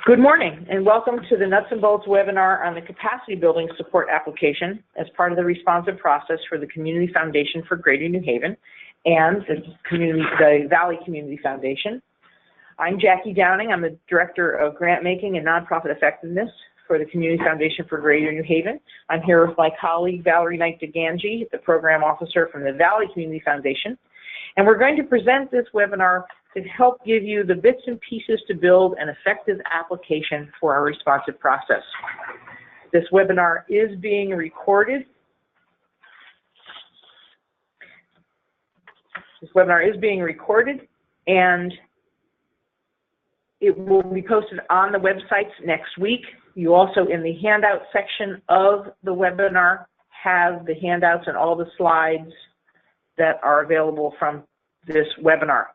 Good morning, and welcome to the Nuts and Bolts webinar on the Capacity Building Support Application as part of the responsive process for the Community Foundation for Greater New Haven and the Valley Community Foundation. I'm Jackie Downing. I'm the Director of Grantmaking and Nonprofit Effectiveness for the Community Foundation for Greater New Haven. I'm here with my colleague, Valerie Gangi, the Program Officer from the Valley Community Foundation. And we're going to present this webinar to help give you the bits and pieces to build an effective application for our responsive process. This webinar is being recorded. And it will be posted on the websites next week. You also, in the handout section of the webinar, have the handouts and all the slides that are available from this webinar.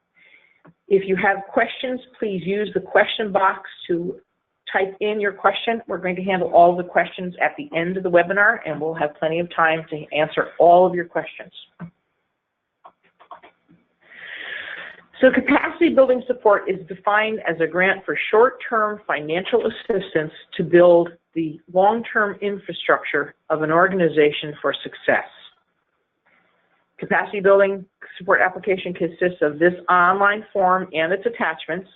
If you have questions, please use the question box to type in your question. We're going to handle all the questions at the end of the webinar, and we'll have plenty of time to answer all of your questions. So capacity building support is defined as a grant for short-term financial assistance to build the long-term infrastructure of an organization for success. Capacity building support application consists of this online form and its attachments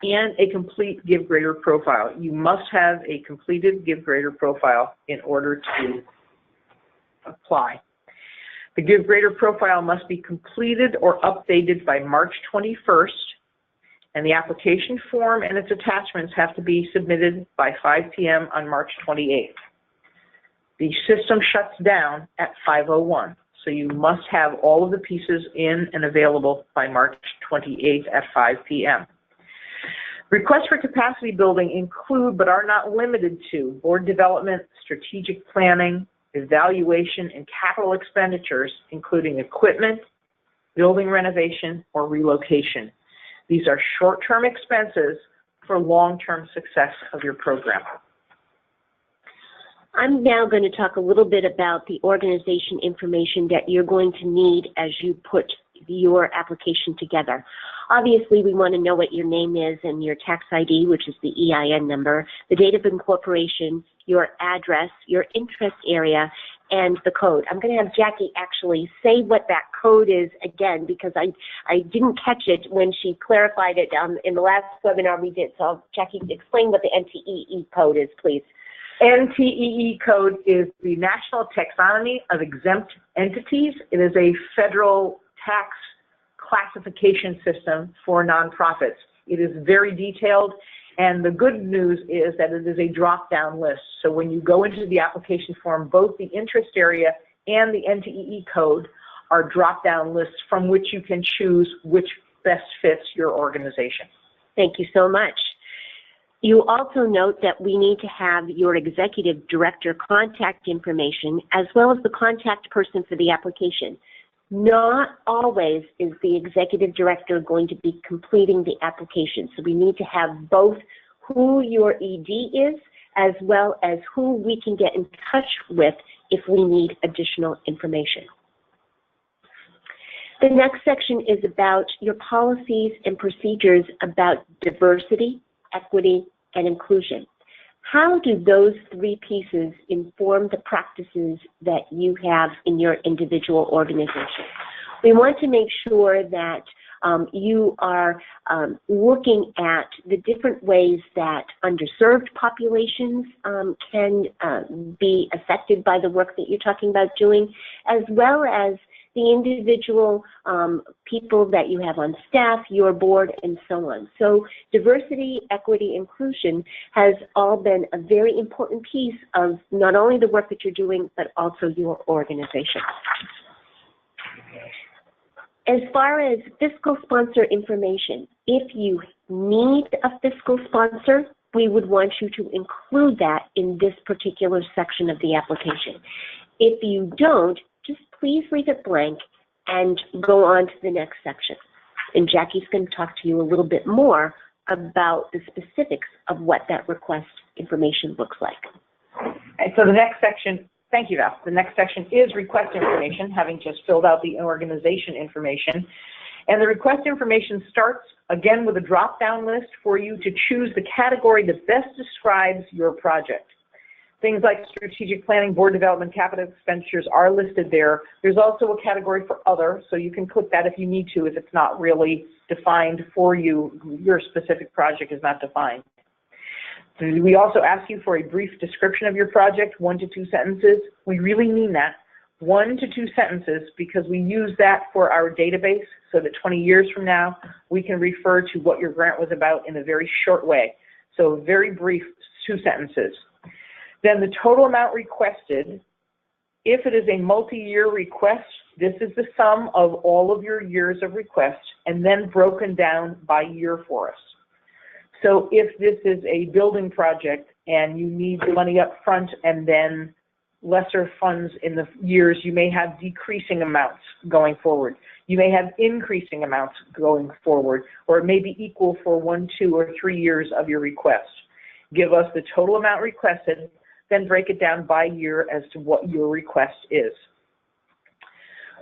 and a complete GiveGrader profile. You must have a completed GiveGrader profile in order to apply. The GiveGrader profile must be completed or updated by March 21st, and the application form and its attachments have to be submitted by 5 p.m. on March 28th. The system shuts down at 5:01, so you must have all of the pieces in and available by March 28th at 5 p.m. Requests for capacity building include, but are not limited to, board development, strategic planning, evaluation, and capital expenditures, including equipment, building renovation, or relocation. These are short-term expenses for long-term success of your program. I'm now going to talk a little bit about the organization information that you're going to need as you put your application together. Obviously, we want to know what your name is and your tax ID, which is the EIN number, the date of incorporation, your address, your interest area, and the code. I'm going to have Jackie actually say what that code is again, because I didn't catch it when she clarified it in the last webinar we did. So Jackie, explain what the NTEE code is, please. NTEE code is the National Taxonomy of Exempt Entities. It is a federal tax classification system for nonprofits. It is very detailed, and the good news is that it is a drop-down list. So when you go into the application form, both the interest area and the NTEE code are drop-down lists from which you can choose which best fits your organization. Thank you so much. You also note that we need to have your executive director contact information as well as the contact person for the application. Not always is the executive director going to be completing the application, so we need to have both who your ED is as well as who we can get in touch with if we need additional information. The next section is about your policies and procedures about diversity, equity, and inclusion. How do those three pieces inform the practices that you have in your individual organization? We want to make sure that you are looking at the different ways that underserved populations can be affected by the work that you're talking about doing, as well as the individual people that you have on staff, your board, and so on. So diversity, equity, inclusion has all been a very important piece of not only the work that you're doing, but also your organization. As far as fiscal sponsor information, if you need a fiscal sponsor, we would want you to include that in this particular section of the application. If you don't, just please leave it blank and go on to the next section. And Jackie's going to talk to you a little bit more about the specifics of what that request information looks like. And so the next section Thank you, Val. The next section is request information, having just filled out the organization information. And the request information starts, again, with a drop-down list for you to choose the category that best describes your project. Things like strategic planning, board development, capital expenditures are listed there. There's also a category for other, so you can click that if you need to, if it's not really defined for you, your specific project is not defined. We also ask you for a brief description of your project, 1 to 2 sentences. We really mean that, 1 to 2 sentences, because we use that for our database so that 20 years from now, we can refer to what your grant was about in a very short way. So very brief, 2 sentences. Then the total amount requested. If it is a multi-year request, this is the sum of all of your years of request and then broken down by year for us. So if this is a building project and you need the money up front and then lesser funds in the years, you may have decreasing amounts going forward. You may have increasing amounts going forward, or it may be equal for 1, 2, or 3 years of your request. Give us the total amount requested, then break it down by year as to what your request is.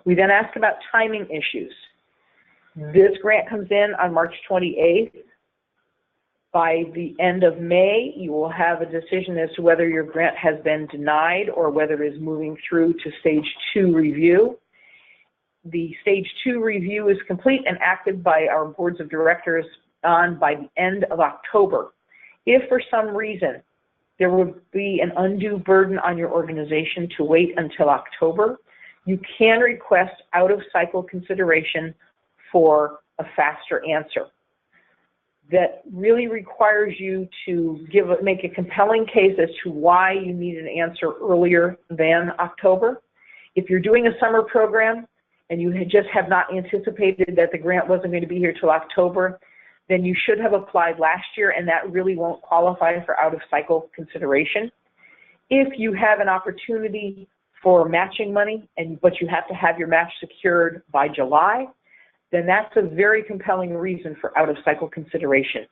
We then ask about timing issues. This grant comes in on March 28th. By the end of May, you will have a decision as to whether your grant has been denied or whether it is moving through to stage 2 review. The stage 2 review is complete and acted by our boards of directors by the end of October. If for some reason there would be an undue burden on your organization to wait until October, you can request out-of-cycle consideration for a faster answer. That really requires you to make a compelling case as to why you need an answer earlier than October. If you're doing a summer program and you just have not anticipated that the grant wasn't going to be here till October, then you should have applied last year, and that really won't qualify for out-of-cycle consideration. If you have an opportunity for matching money, but you have to have your match secured by July, then that's a very compelling reason for out-of-cycle consideration.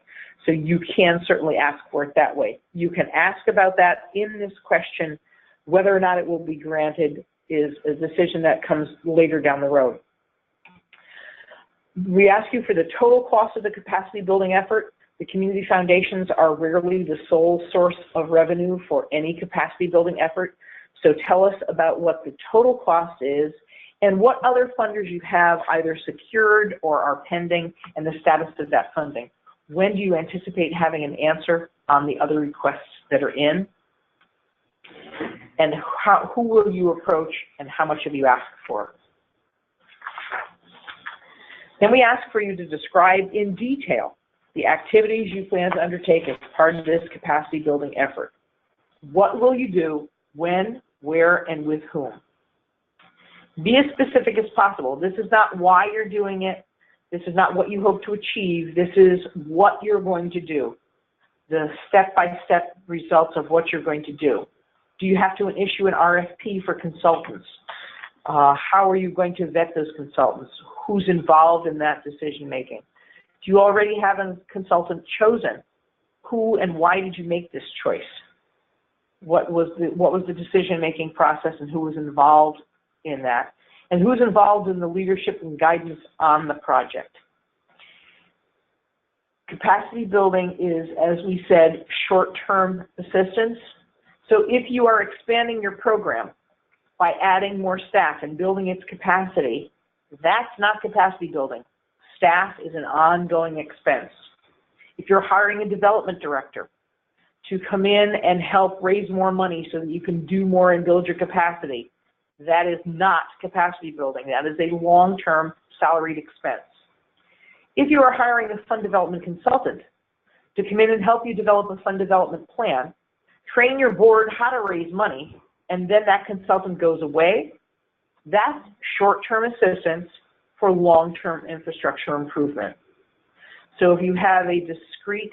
So you can certainly ask for it that way. You can ask about that in this question. Whether or not it will be granted is a decision that comes later down the road. We ask you for the total cost of the capacity building effort. The community foundations are rarely the sole source of revenue for any capacity building effort. So tell us about what the total cost is and what other funders you have either secured or are pending and the status of that funding. When do you anticipate having an answer on the other requests that are in? And who will you approach and how much have you asked for? Then we ask for you to describe in detail the activities you plan to undertake as part of this capacity building effort. What will you do, when, where, and with whom? Be as specific as possible. This is not why you're doing it. This is not what you hope to achieve. This is what you're going to do, the step-by-step results of what you're going to do. Do you have to issue an RFP for consultants? How are you going to vet those consultants? Who's involved in that decision-making? Do you already have a consultant chosen? Who and why did you make this choice? What was the decision-making process and who was involved in that? And who's involved in the leadership and guidance on the project? Capacity building is, as we said, short-term assistance. So if you are expanding your program by adding more staff and building its capacity, that's not capacity building. Staff is an ongoing expense. If you're hiring a development director to come in and help raise more money so that you can do more and build your capacity, that is not capacity building. That is a long-term salaried expense. If you are hiring a fund development consultant to come in and help you develop a fund development plan, train your board how to raise money, and then that consultant goes away, that's short-term assistance for long-term infrastructure improvement. So if you have a discrete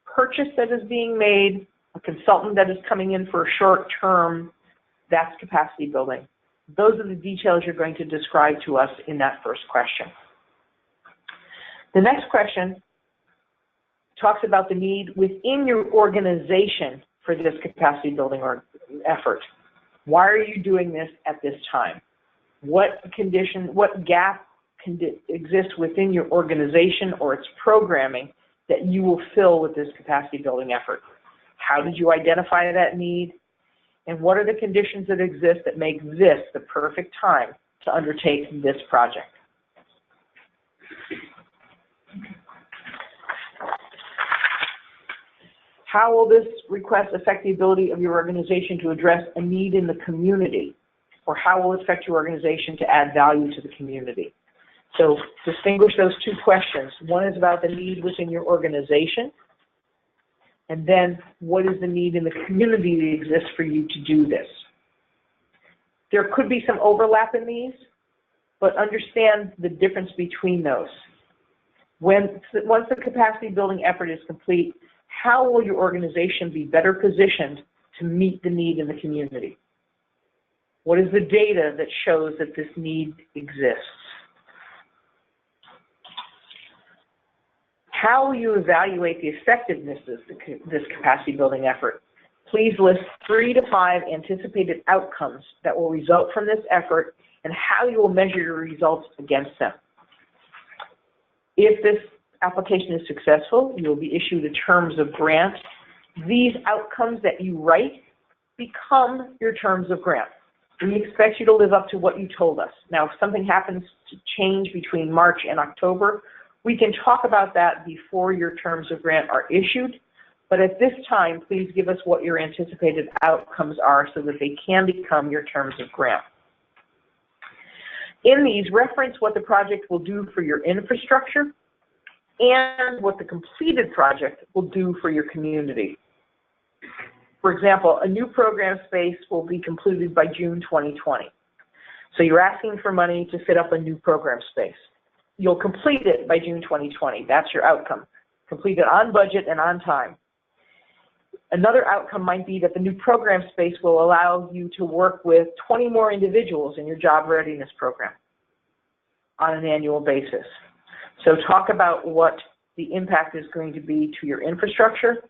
purchase that is being made, a consultant that is coming in for a short term, that's capacity building. Those are the details you're going to describe to us in that first question. The next question talks about the need within your organization for this capacity building effort. Why are you doing this at this time? What gap exists within your organization or its programming that you will fill with this capacity building effort? How did you identify that need? And what are the conditions that exist that make this the perfect time to undertake this project? How will this request affect the ability of your organization to address a need in the community? Or how will it affect your organization to add value to the community? So distinguish those two questions. One is about the need within your organization, and then what is the need in the community that exists for you to do this? There could be some overlap in these, but understand the difference between those. Once the capacity building effort is complete, how will your organization be better positioned to meet the need in the community? What is the data that shows that this need exists? How will you evaluate the effectiveness of this capacity building effort? Please list 3 to 5 anticipated outcomes that will result from this effort and how you will measure your results against them. If this application is successful, you will be issued a terms of grant. These outcomes that you write become your terms of grant. We expect you to live up to what you told us. Now, if something happens to change between March and October, we can talk about that before your terms of grant are issued, but at this time, please give us what your anticipated outcomes are so that they can become your terms of grant. In these, reference what the project will do for your infrastructure and what the completed project will do for your community. For example, a new program space will be completed by June 2020. So you're asking for money to fit up a new program space. You'll complete it by June 2020. That's your outcome. Complete it on budget and on time. Another outcome might be that the new program space will allow you to work with 20 more individuals in your job readiness program on an annual basis. So talk about what the impact is going to be to your infrastructure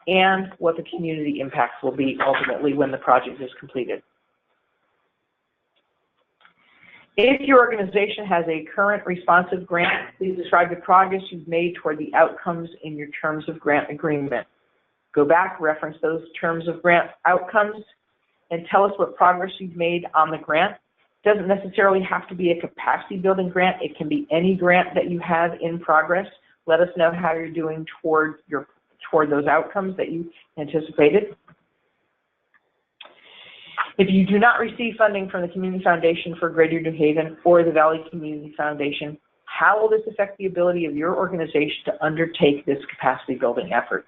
and what the community impacts will be ultimately when the project is completed. If your organization has a current responsive grant, please describe the progress you've made toward the outcomes in your terms of grant agreement. Go back, reference those terms of grant outcomes, and tell us what progress you've made on the grant. It doesn't necessarily have to be a capacity building grant. It can be any grant that you have in progress. Let us know how you're doing toward those outcomes that you anticipated. If you do not receive funding from the Community Foundation for Greater New Haven or the Valley Community Foundation, how will this affect the ability of your organization to undertake this capacity building effort?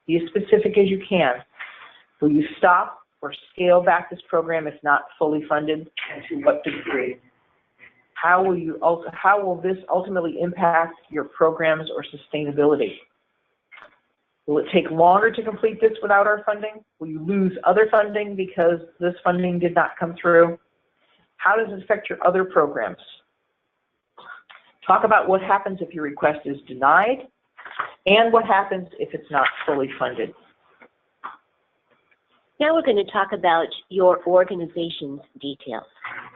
Be as specific as you can. Will you stop or scale back this program if not fully funded, and to what degree? How will this ultimately impact your programs or sustainability? Will it take longer to complete this without our funding? Will you lose other funding because this funding did not come through? How does it affect your other programs? Talk about what happens if your request is denied and what happens if it's not fully funded. Now we're going to talk about your organization's details.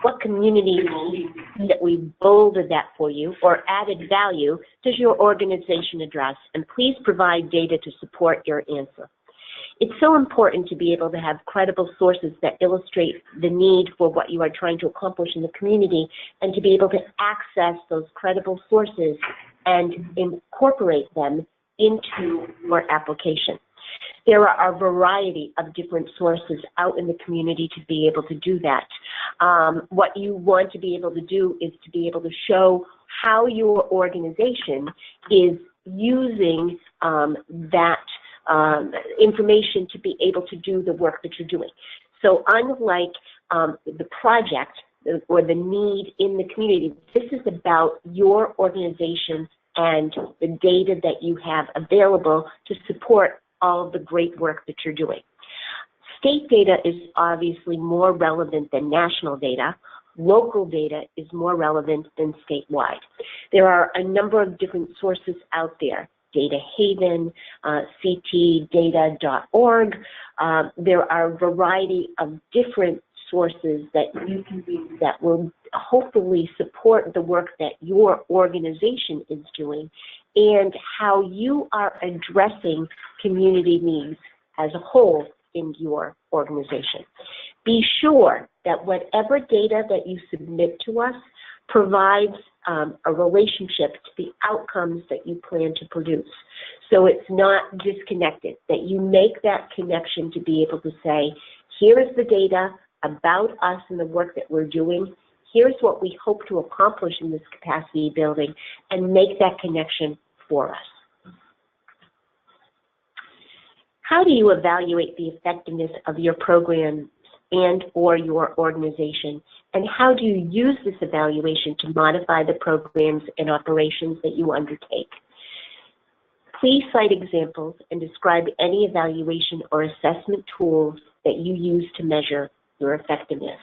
What community needs that we bolded that for you or added value does your organization address? And please provide data to support your answer. It's so important to be able to have credible sources that illustrate the need for what you are trying to accomplish in the community and to be able to access those credible sources and incorporate them into your application. There are a variety of different sources out in the community to be able to do that. What you want to be able to do is to be able to show how your organization is using that information to be able to do the work that you're doing. So unlike the project or the need in the community, this is about your organization and the data that you have available to support all of the great work that you're doing. State data is obviously more relevant than national data. Local data is more relevant than statewide. There are a number of different sources out there. Data Haven, ctdata.org. There are a variety of different sources that you can use that will hopefully support the work that your organization is doing and how you are addressing community needs as a whole in your organization. Be sure that whatever data that you submit to us provides a relationship to the outcomes that you plan to produce. So it's not disconnected, that you make that connection to be able to say, here is the data about us and the work that we're doing, here's what we hope to accomplish in this capacity building, and make that connection for us. How do you evaluate the effectiveness of your program and or your organization, and how do you use this evaluation to modify the programs and operations that you undertake? Please cite examples and describe any evaluation or assessment tools that you use to measure your effectiveness.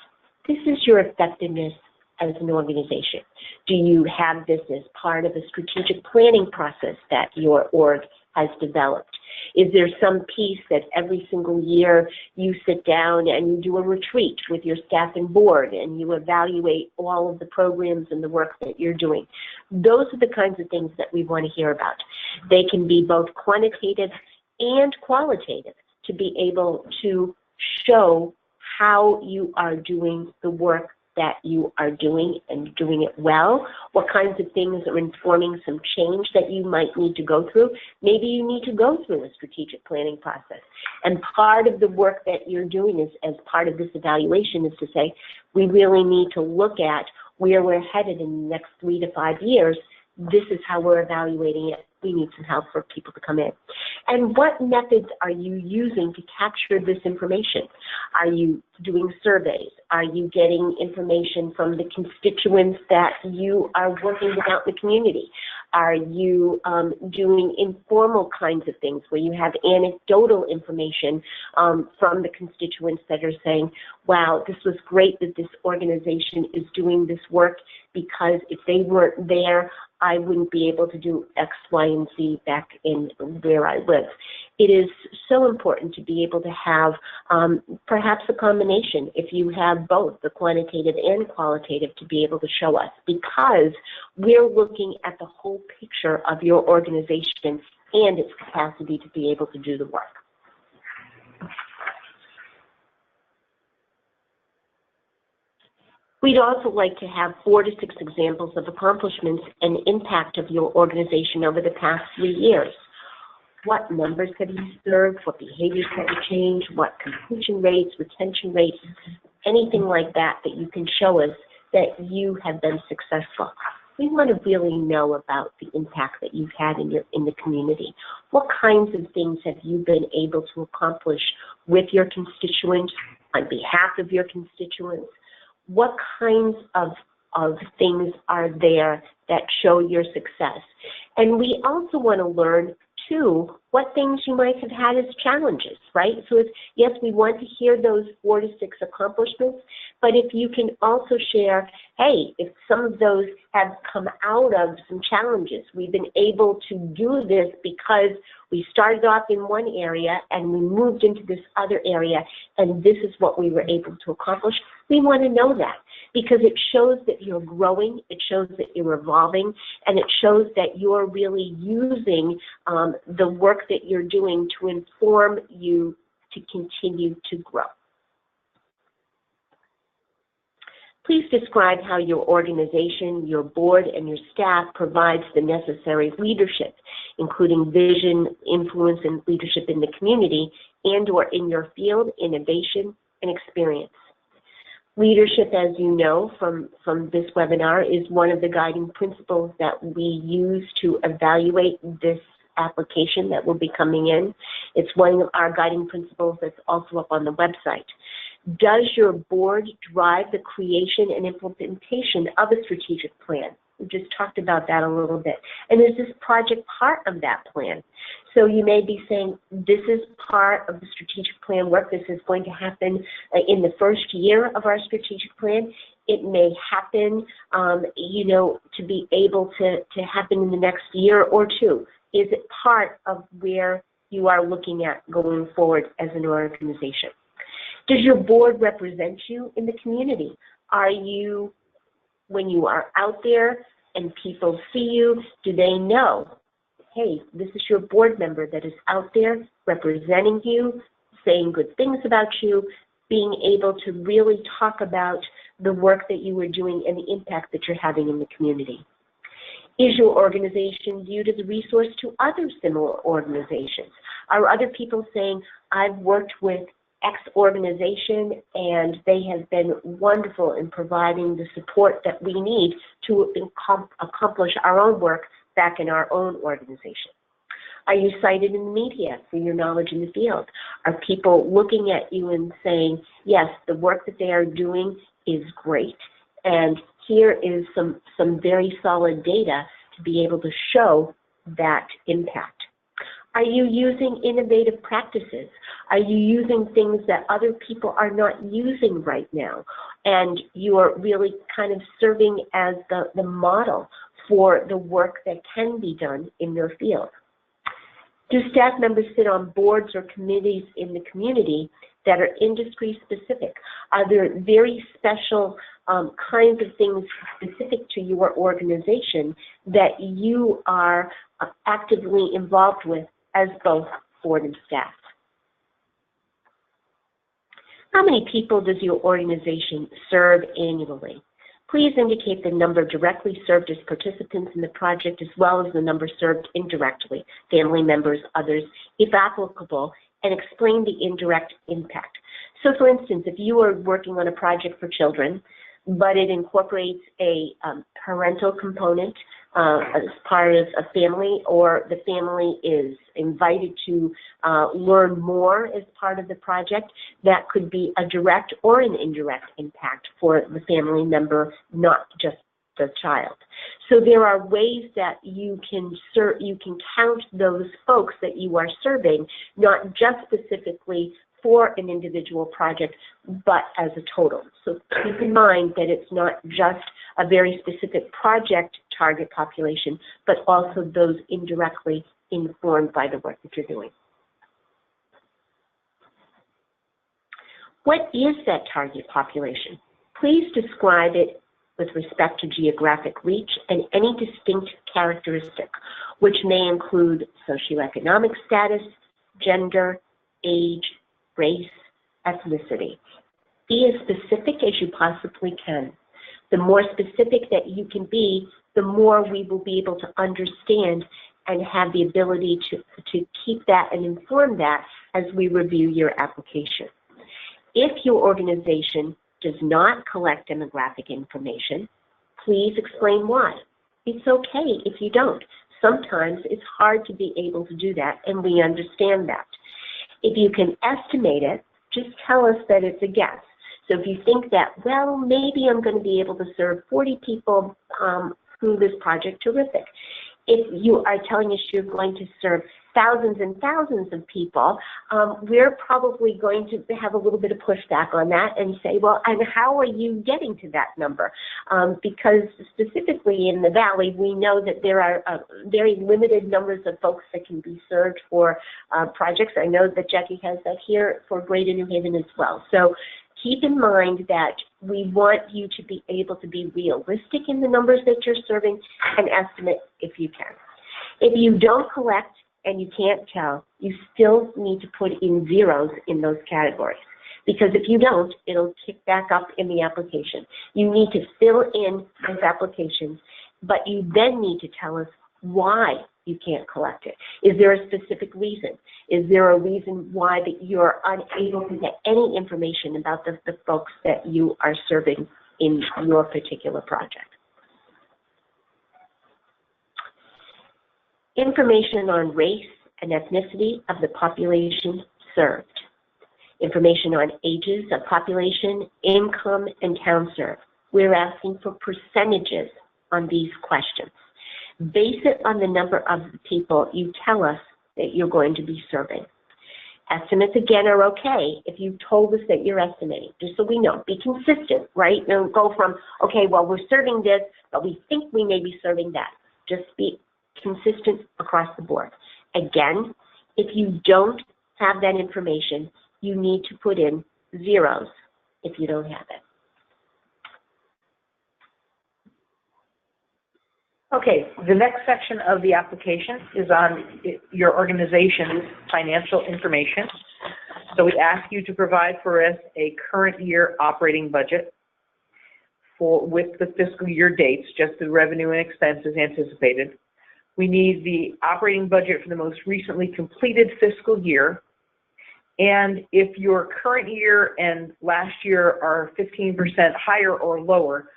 This is your effectiveness as an organization. Do you have this as part of a strategic planning process that your org has developed? Is there some piece that every single year you sit down and you do a retreat with your staff and board and you evaluate all of the programs and the work that you're doing? Those are the kinds of things that we want to hear about. They can be both quantitative and qualitative to be able to show how you are doing the work that you are doing and doing it well, what kinds of things are informing some change that you might need to go through. Maybe you need to go through a strategic planning process. And part of the work that you're doing is, as part of this evaluation, is to say, we really need to look at where we're headed in the next 3 to 5 years. This is how we're evaluating it. We need some help for people to come in. And what methods are you using to capture this information? Are you doing surveys? Are you getting information from the constituents that you are working with out in the community? Are you doing informal kinds of things where you have anecdotal information from the constituents that are saying, wow, this was great that this organization is doing this work, because if they weren't there, I wouldn't be able to do X, Y, and Z back in where I live. It is so important to be able to have perhaps a combination, if you have both the quantitative and qualitative, to be able to show us, because we're looking at the whole picture of your organization and its capacity to be able to do the work. We'd also like to have 4 to 6 examples of accomplishments and impact of your organization over the past 3 years. What numbers have you served? What behaviors have you changed? What completion rates, retention rates, anything like that that you can show us that you have been successful. We want to really know about the impact that you've had in the community. What kinds of things have you been able to accomplish with your constituents, on behalf of your constituents? What kinds of things are there that show your success? And we also want to learn, too, what things you might have had as challenges, right? So yes, we want to hear those 4 to 6 accomplishments, but if you can also share, hey, if some of those have come out of some challenges, we've been able to do this because we started off in one area and we moved into this other area, and this is what we were able to accomplish. We want to know that, because it shows that you're growing, it shows that you're evolving, and it shows that you're really using the work that you're doing to inform you to continue to grow. Please describe how your organization, your board, and your staff provides the necessary leadership, including vision, influence, and leadership in the community and or in your field, innovation, and experience. Leadership, as you know from this webinar, is one of the guiding principles that we use to evaluate this application that will be coming in. It's one of our guiding principles that's also up on the website. Does your board drive the creation and implementation of a strategic plan? We just talked about that a little bit. And is this project part of that plan? So you may be saying, this is part of the strategic plan work. This is going to happen in the first year of our strategic plan. It may happen, to be able to happen in the next year or two. Is it part of where you are looking at going forward as an organization? Does your board represent you in the community? Are you, when you are out there and people see you, do they know, hey, this is your board member that is out there representing you, saying good things about you, being able to really talk about the work that you are doing and the impact that you're having in the community? Is your organization viewed as a resource to other similar organizations? Are other people saying, I've worked with X organization and they have been wonderful in providing the support that we need to accomplish our own work back in our own organization? Are you cited in the media for your knowledge in the field? Are people looking at you and saying, yes, the work that they are doing is great, and here is some very solid data to be able to show that impact? Are you using innovative practices? Are you using things that other people are not using right now? And you are really kind of serving as the model for the work that can be done in their field. Do staff members sit on boards or committees in the community that are industry specific? Are there very special kinds of things specific to your organization that you are actively involved with as both board and staff? How many people does your organization serve annually? Please indicate the number directly served as participants in the project as well as the number served indirectly, family members, others, if applicable, and explain the indirect impact. So for instance, if you are working on a project for children, but it incorporates a parental component as part of a family, or the family is invited to learn more as part of the project, that could be a direct or an indirect impact for the family member, not just the child. So there are ways that you can count those folks that you are serving, not just specifically for an individual project, but as a total. So keep in mind that it's not just a very specific project target population, but also those indirectly informed by the work that you're doing. What is that target population? Please describe it with respect to geographic reach and any distinct characteristic, which may include socioeconomic status, gender, age, race, ethnicity. Be as specific as you possibly can. The more specific that you can be, the more we will be able to understand and have the ability to keep that and inform that as we review your application. If your organization does not collect demographic information, please explain why. It's okay if you don't. Sometimes it's hard to be able to do that, and we understand that. If you can estimate it, just tell us that it's a guess. So if you think that, well, maybe I'm going to be able to serve 40 people through this project, terrific. If you are telling us you're going to serve thousands and thousands of people, we're probably going to have a little bit of pushback on that and say, well, and how are you getting to that number? Because specifically in the Valley, we know that there are very limited numbers of folks that can be served for projects. I know that Jackie has that here for Greater New Haven as well. So keep in mind that we want you to be able to be realistic in the numbers that you're serving and estimate if you can. If you don't collect and you can't tell, you still need to put in zeros in those categories. Because if you don't, it'll kick back up in the application. You need to fill in those applications, but you then need to tell us why you can't collect it. Is there a specific reason? Is there a reason why that you're unable to get any information about the folks that you are serving in your particular project? Information on race and ethnicity of the population served. Information on ages of population, income, and town served. We're asking for percentages on these questions. Base it on the number of people you tell us that you're going to be serving. Estimates, again, are okay if you told us that you're estimating, just so we know. Be consistent, right? Don't go from, okay, well, we're serving this, but we think we may be serving that. Just be consistent across the board. Again, if you don't have that information, you need to put in zeros if you don't have it. Okay, the next section of the application is on your organization's financial information. So we ask you to provide for us a current year operating budget with the fiscal year dates, just the revenue and expenses anticipated. We need the operating budget for the most recently completed fiscal year. And if your current year and last year are 15% higher or lower,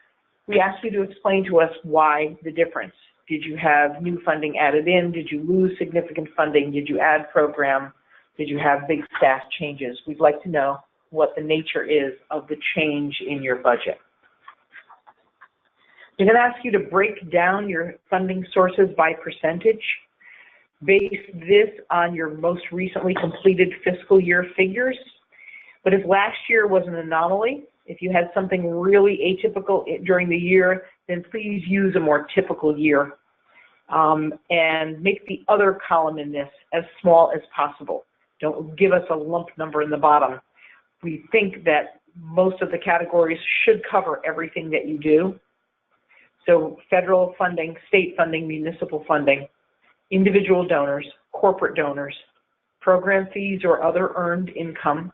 we ask you to explain to us why the difference. Did you have new funding added in? Did you lose significant funding? Did you add program? Did you have big staff changes? We'd like to know what the nature is of the change in your budget. We're going to ask you to break down your funding sources by percentage. Base this on your most recently completed fiscal year figures. But if last year was an anomaly, if you had something really atypical during the year, then please use a more typical year and make the other column in this as small as possible. Don't give us a lump number in the bottom. We think that most of the categories should cover everything that you do. So federal funding, state funding, municipal funding, individual donors, corporate donors, program fees or other earned income,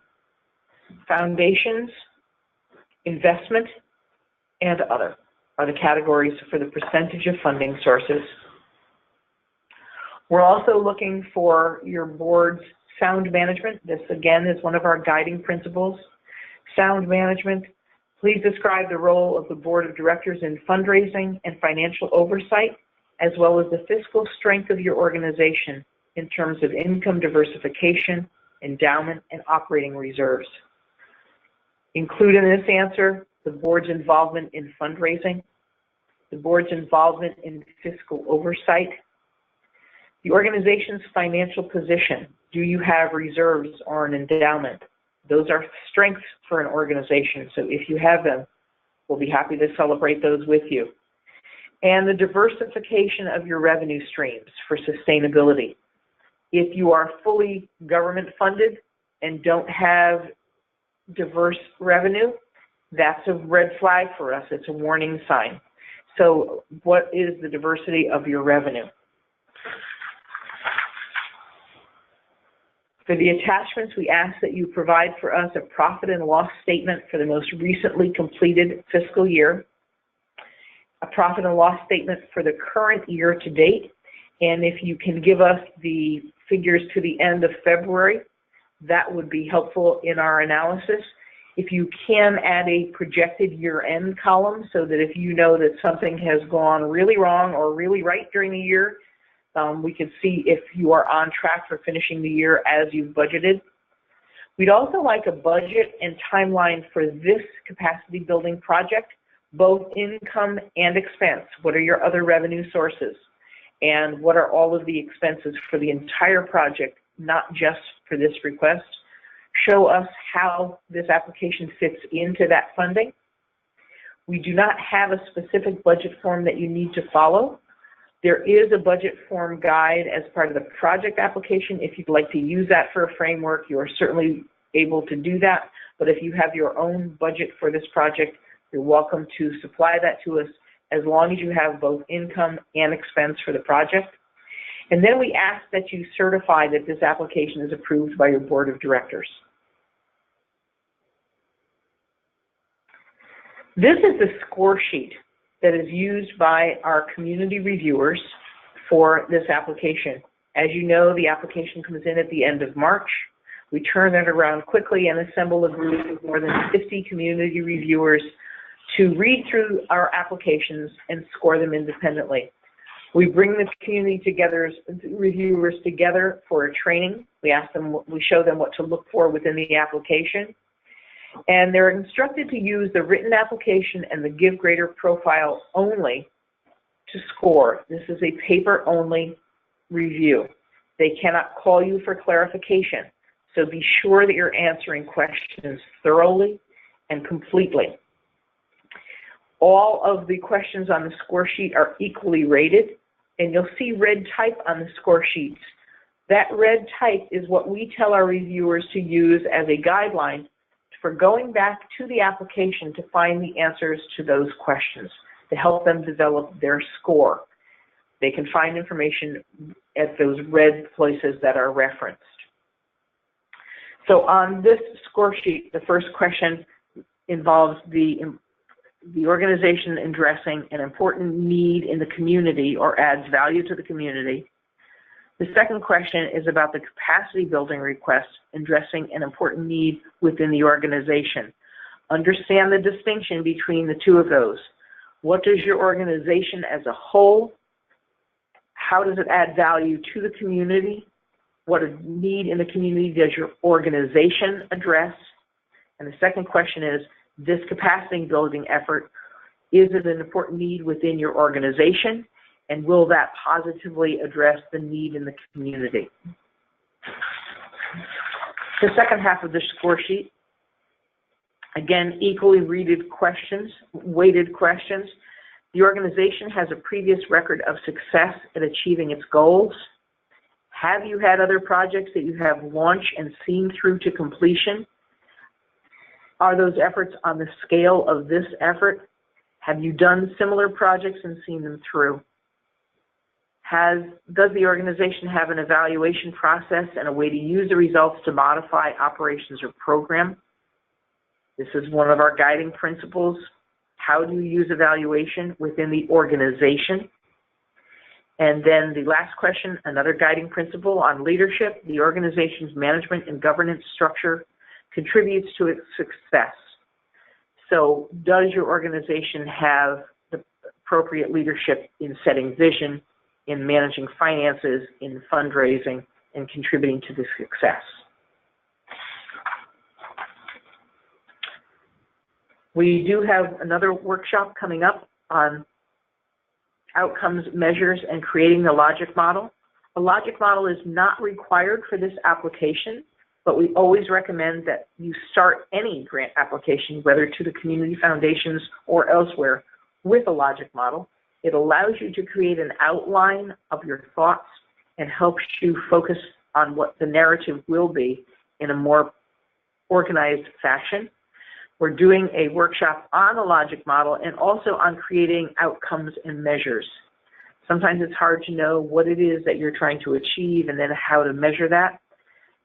foundations, investment, and other are the categories for the percentage of funding sources. We're also looking for your board's sound management. This, again, is one of our guiding principles. Sound management. Please describe the role of the board of directors in fundraising and financial oversight, as well as the fiscal strength of your organization in terms of income diversification, endowment, and operating reserves. Include in this answer the board's involvement in fundraising, the board's involvement in fiscal oversight, the organization's financial position. Do you have reserves or an endowment? Those are strengths for an organization, so if you have them, we'll be happy to celebrate those with you. And the diversification of your revenue streams for sustainability. If you are fully government funded and don't have diverse revenue, that's a red flag for us. It's a warning sign. So what is the diversity of your revenue? For the attachments, we ask that you provide for us a profit and loss statement for the most recently completed fiscal year, a profit and loss statement for the current year to date, and if you can give us the figures to the end of February, that would be helpful in our analysis. If you can add a projected year-end column so that if you know that something has gone really wrong or really right during the year, we can see if you are on track for finishing the year as you've budgeted. We'd also like a budget and timeline for this capacity building project, both income and expense. What are your other revenue sources? And what are all of the expenses for the entire project, not just for this request? Show us how this application fits into that funding. We do not have a specific budget form that you need to follow. There is a budget form guide as part of the project application. If you'd like to use that for a framework, you are certainly able to do that. But if you have your own budget for this project, you're welcome to supply that to us as long as you have both income and expense for the project. And then we ask that you certify that this application is approved by your board of directors. This is the score sheet that is used by our community reviewers for this application. As you know, the application comes in at the end of March. We turn it around quickly and assemble a group of more than 50 community reviewers to read through our applications and score them independently. We bring the community reviewers together for a training. We show them what to look for within the application. And they're instructed to use the written application and the Give Grader profile only to score. This is a paper-only review. They cannot call you for clarification. So be sure that you're answering questions thoroughly and completely. All of the questions on the score sheet are equally rated. and you'll see red type on the score sheets. That red type is what we tell our reviewers to use as a guideline for going back to the application to find the answers to those questions, to help them develop their score. They can find information at those red places that are referenced. So on this score sheet, the first question involves the organization addressing an important need in the community or adds value to the community. The second question is about the capacity building request, addressing an important need within the organization. Understand the distinction between the two of those. What does your organization as a whole, how does it add value to the community? What a need in the community does your organization address? And the second question is, this capacity building effort, is it an important need within your organization? And will that positively address the need in the community? The second half of the score sheet, again, equally weighted questions. The organization has a previous record of success at achieving its goals. Have you had other projects that you have launched and seen through to completion? Are those efforts on the scale of this effort? Have you done similar projects and seen them through? Does the organization have an evaluation process and a way to use the results to modify operations or program? This is one of our guiding principles. How do you use evaluation within the organization? And then the last question, another guiding principle on leadership. The organization's management and governance structure contributes to its success. So does your organization have the appropriate leadership in setting vision, in managing finances, in fundraising, and contributing to the success? We do have another workshop coming up on outcomes, measures, and creating the logic model. A logic model is not required for this application, but we always recommend that you start any grant application, whether to the community foundations or elsewhere, with a logic model. It allows you to create an outline of your thoughts and helps you focus on what the narrative will be in a more organized fashion. We're doing a workshop on the logic model and also on creating outcomes and measures. Sometimes it's hard to know what it is that you're trying to achieve and then how to measure that.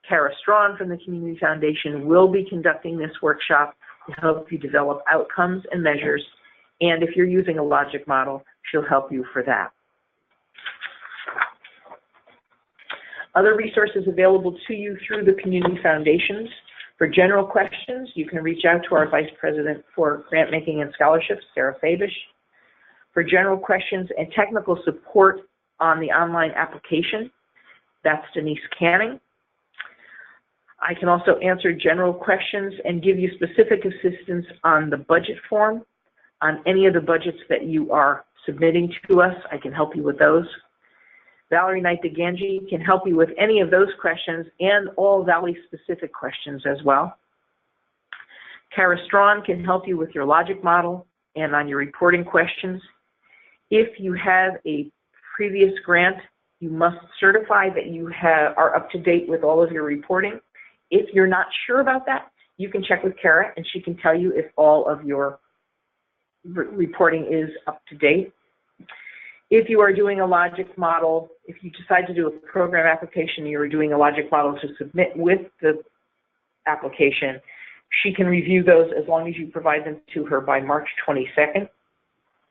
Kara Strawn from the Community Foundation will be conducting this workshop to help you develop outcomes and measures. And if you're using a logic model, she'll help you for that. Other resources available to you through the community foundations. For general questions, you can reach out to our Vice President for Grant Making and Scholarships, Sarah Fabish. For general questions and technical support on the online application, that's Denise Canning. I can also answer general questions and give you specific assistance on the budget form. On any of the budgets that you are submitting to us, I can help you with those. Valerie Knight, the Gangi, can help you with any of those questions and all Valley-specific questions as well. Kara Strawn can help you with your logic model and on your reporting questions. If you have a previous grant, you must certify that you are up to date with all of your reporting. If you're not sure about that, you can check with Kara and she can tell you if all of your reporting is up to date. If you are doing a logic model, if you decide to do a program application, you're doing a logic model to submit with the application, she can review those as long as you provide them to her by March 22nd.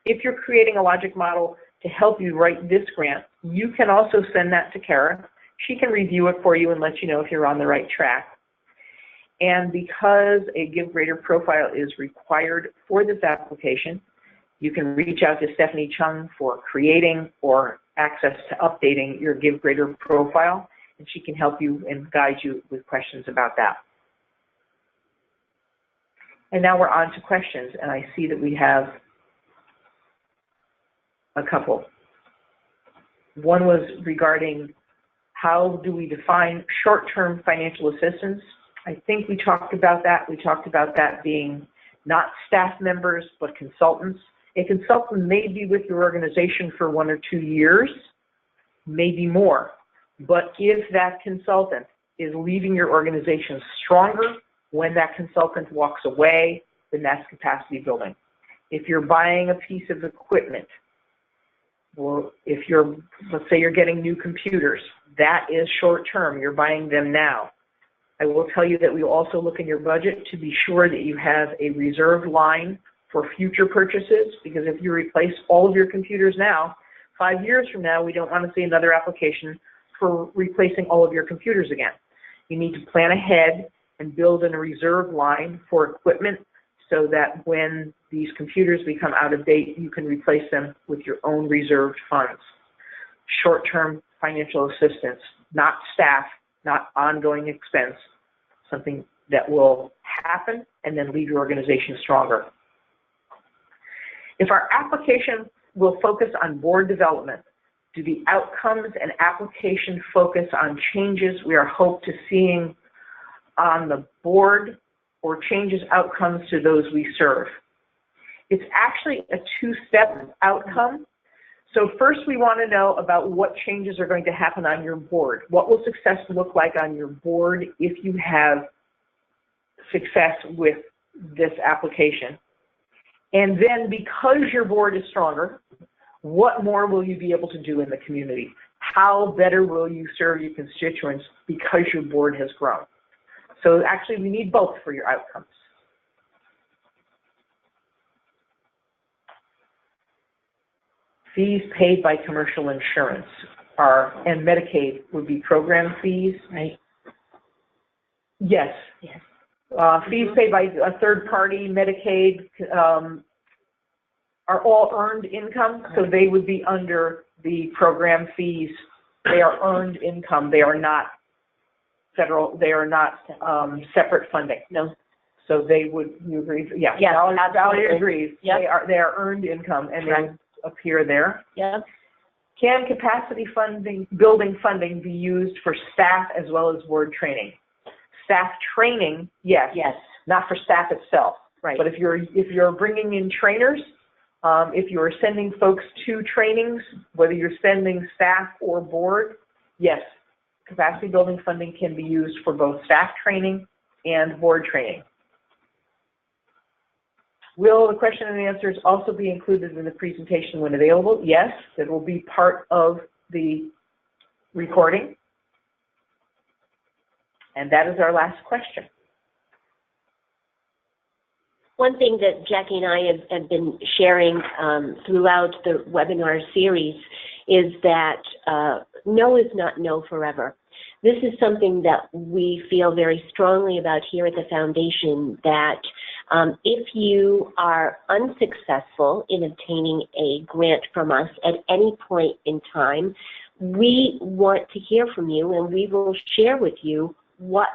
If you're creating a logic model to help you write this grant, you can also send that to Kara. She can review it for you and let you know if you're on the right track. And because a GiveGrader profile is required for this application, you can reach out to Stephanie Chung for creating or access to updating your GiveGrader profile, and she can help you and guide you with questions about that. And now we're on to questions, and I see that we have a couple. One was regarding how do we define short-term financial assistance. I think we talked about that. We talked about that being not staff members, but consultants. A consultant may be with your organization for 1 or 2 years, maybe more, but if that consultant is leaving your organization stronger when that consultant walks away, then that's capacity building. If you're buying a piece of equipment, or if let's say you're getting new computers, that is short term, you're buying them now. I will tell you that we also look in your budget to be sure that you have a reserved line for future purchases, because if you replace all of your computers now, 5 years from now, we don't want to see another application for replacing all of your computers again. You need to plan ahead and build in a reserve line for equipment so that when these computers become out of date, you can replace them with your own reserved funds. Short-term financial assistance, not staff, not ongoing expense, something that will happen and then leave your organization stronger. If our application will focus on board development, do the outcomes and application focus on changes we are hoped to seeing on the board or changes outcomes to those we serve? It's actually a two-step outcome. So first we want to know about what changes are going to happen on your board. What will success look like on your board if you have success with this application? And then because your board is stronger, what more will you be able to do in the community? How better will you serve your constituents because your board has grown? So actually we need both for your outcomes. Fees paid by commercial insurance and Medicaid would be program fees. Right. Yes. Yes. Fees paid by a third party, Medicaid, are all earned income, so they would be under the program fees. They are earned income. They are not federal. They are not separate funding. No. So they would. You agree? Yeah. Yes. Valerie agrees. Yep. They are earned income, and they appear there. Yep. Can capacity building funding be used for staff as well as board training? Staff training, yes. Yes. Not for staff itself. Right. But if you're bringing in trainers, if you're sending folks to trainings, whether you're sending staff or board, yes, capacity building funding can be used for both staff training and board training. Will the question and answers also be included in the presentation when available? Yes, it will be part of the recording. And that is our last question. One thing that Jackie and I have been sharing throughout the webinar series is that no is not no forever. This is something that we feel very strongly about here at the Foundation, that if you are unsuccessful in obtaining a grant from us at any point in time, we want to hear from you, and we will share with you what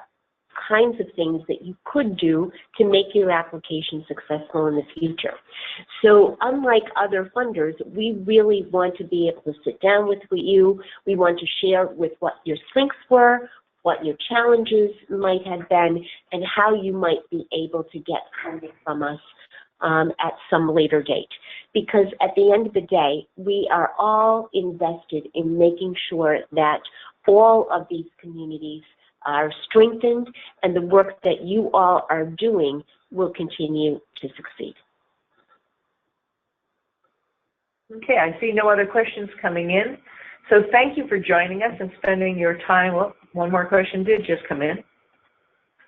kinds of things that you could do to make your application successful in the future. So unlike other funders, we really want to be able to sit down with you. We want to share with what your strengths were, what your challenges might have been, and how you might be able to get funding from us at some later date. Because at the end of the day, we are all invested in making sure that all of these communities are strengthened, and the work that you all are doing will continue to succeed. Okay, I see no other questions coming in. So thank you for joining us and spending your time. Well, one more question did just come in.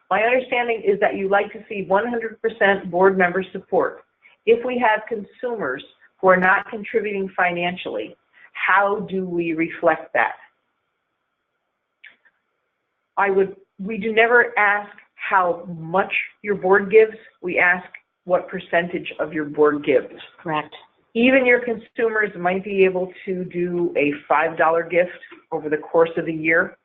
My understanding is that you like to see 100% board member support. If we have consumers who are not contributing financially, how do we reflect that? We do never ask how much your board gives. We ask what percentage of your board gives. Correct. Even your consumers might be able to do a $5 gift over the course of the year.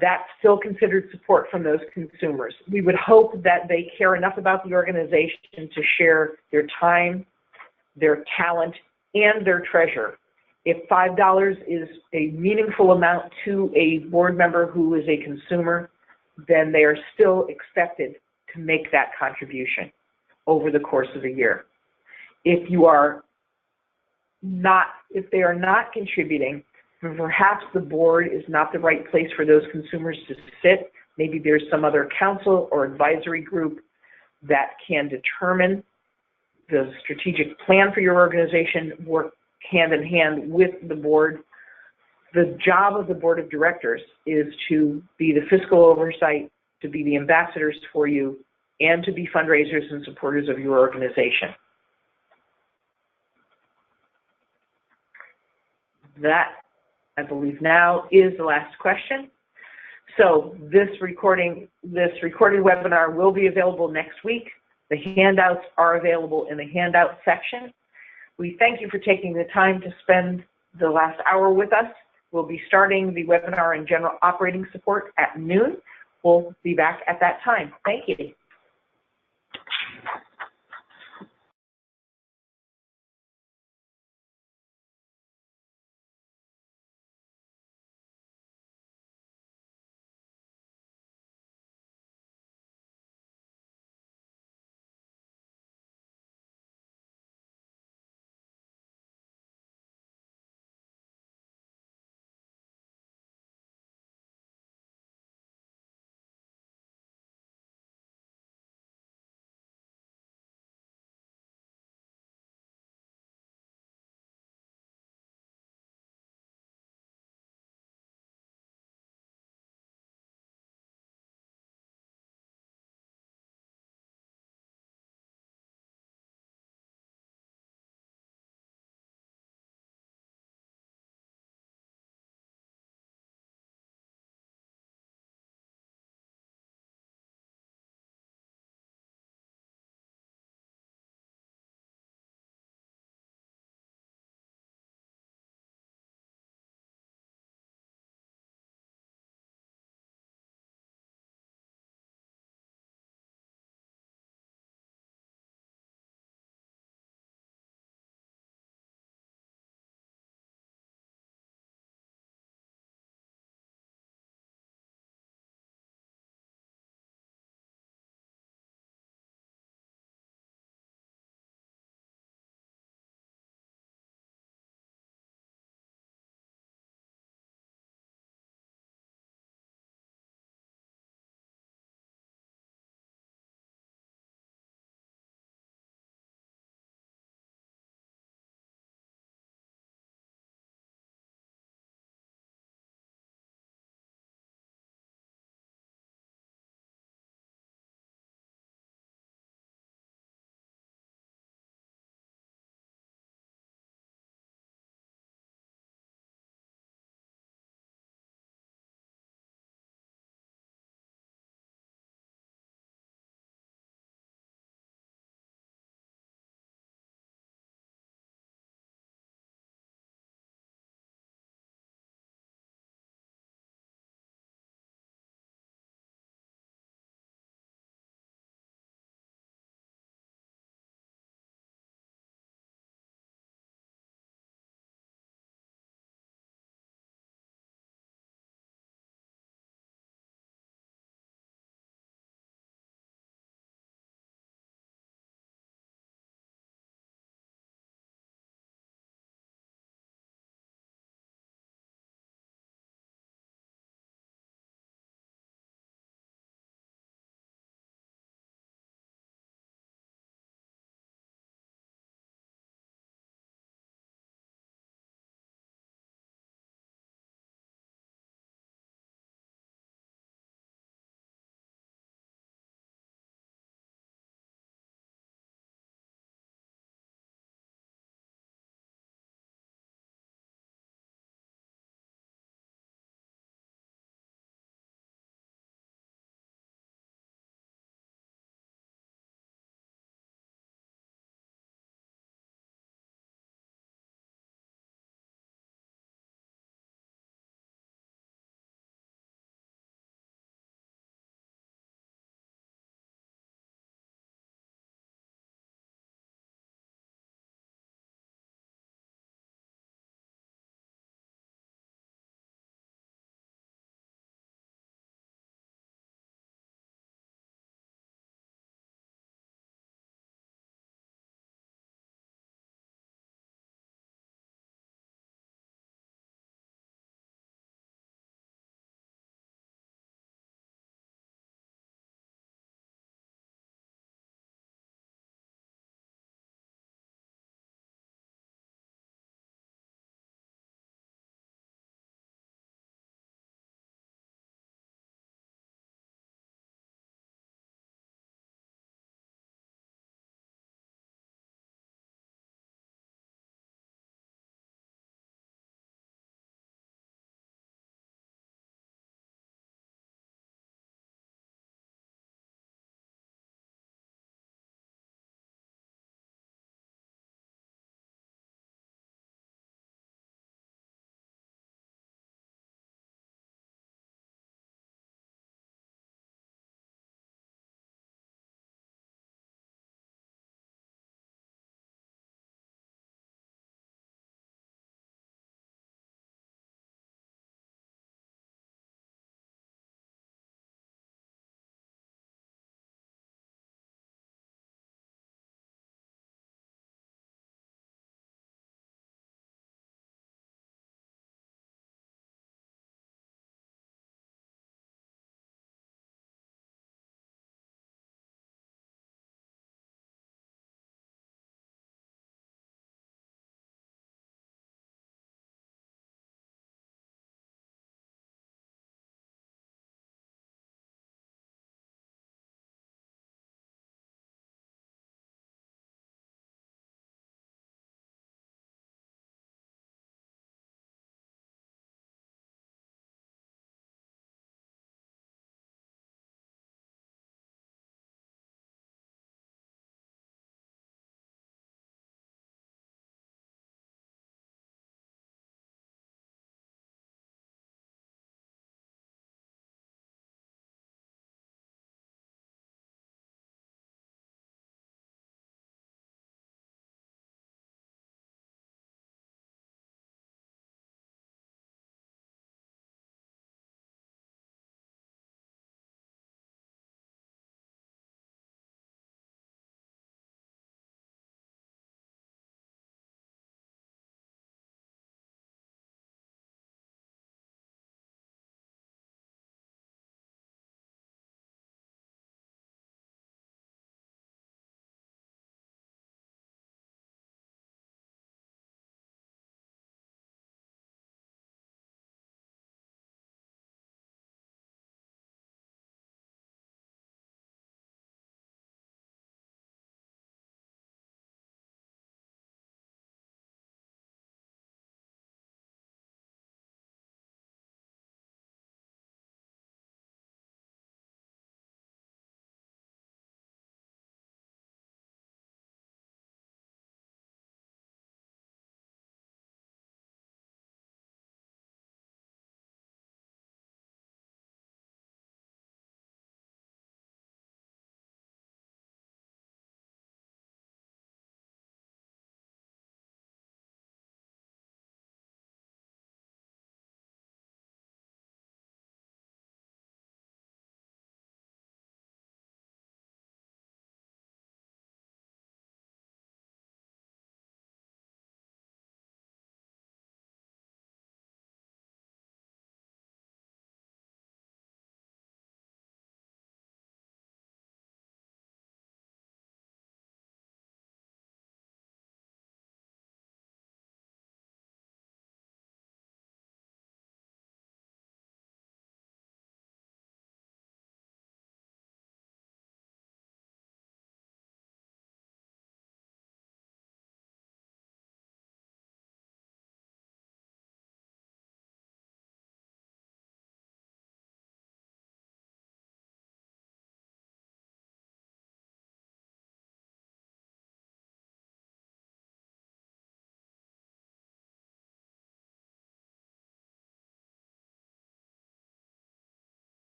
That's still considered support from those consumers. We would hope that they care enough about the organization to share their time, their talent, and their treasure. If $5 is a meaningful amount to a board member who is a consumer, then they are still expected to make that contribution over the course of the year. If they are not contributing, perhaps the board is not the right place for those consumers to sit. Maybe there's some other council or advisory group that can determine the strategic plan for your organization, work hand in hand with the board. The job of the board of directors is to be the fiscal oversight, to be the ambassadors for you, and to be fundraisers and supporters of your organization. That, I believe now, is the last question. So this recorded webinar will be available next week. The handouts are available in the handout section. We thank you for taking the time to spend the last hour with us. We'll be starting the webinar in general operating support at noon. We'll be back at that time. Thank you.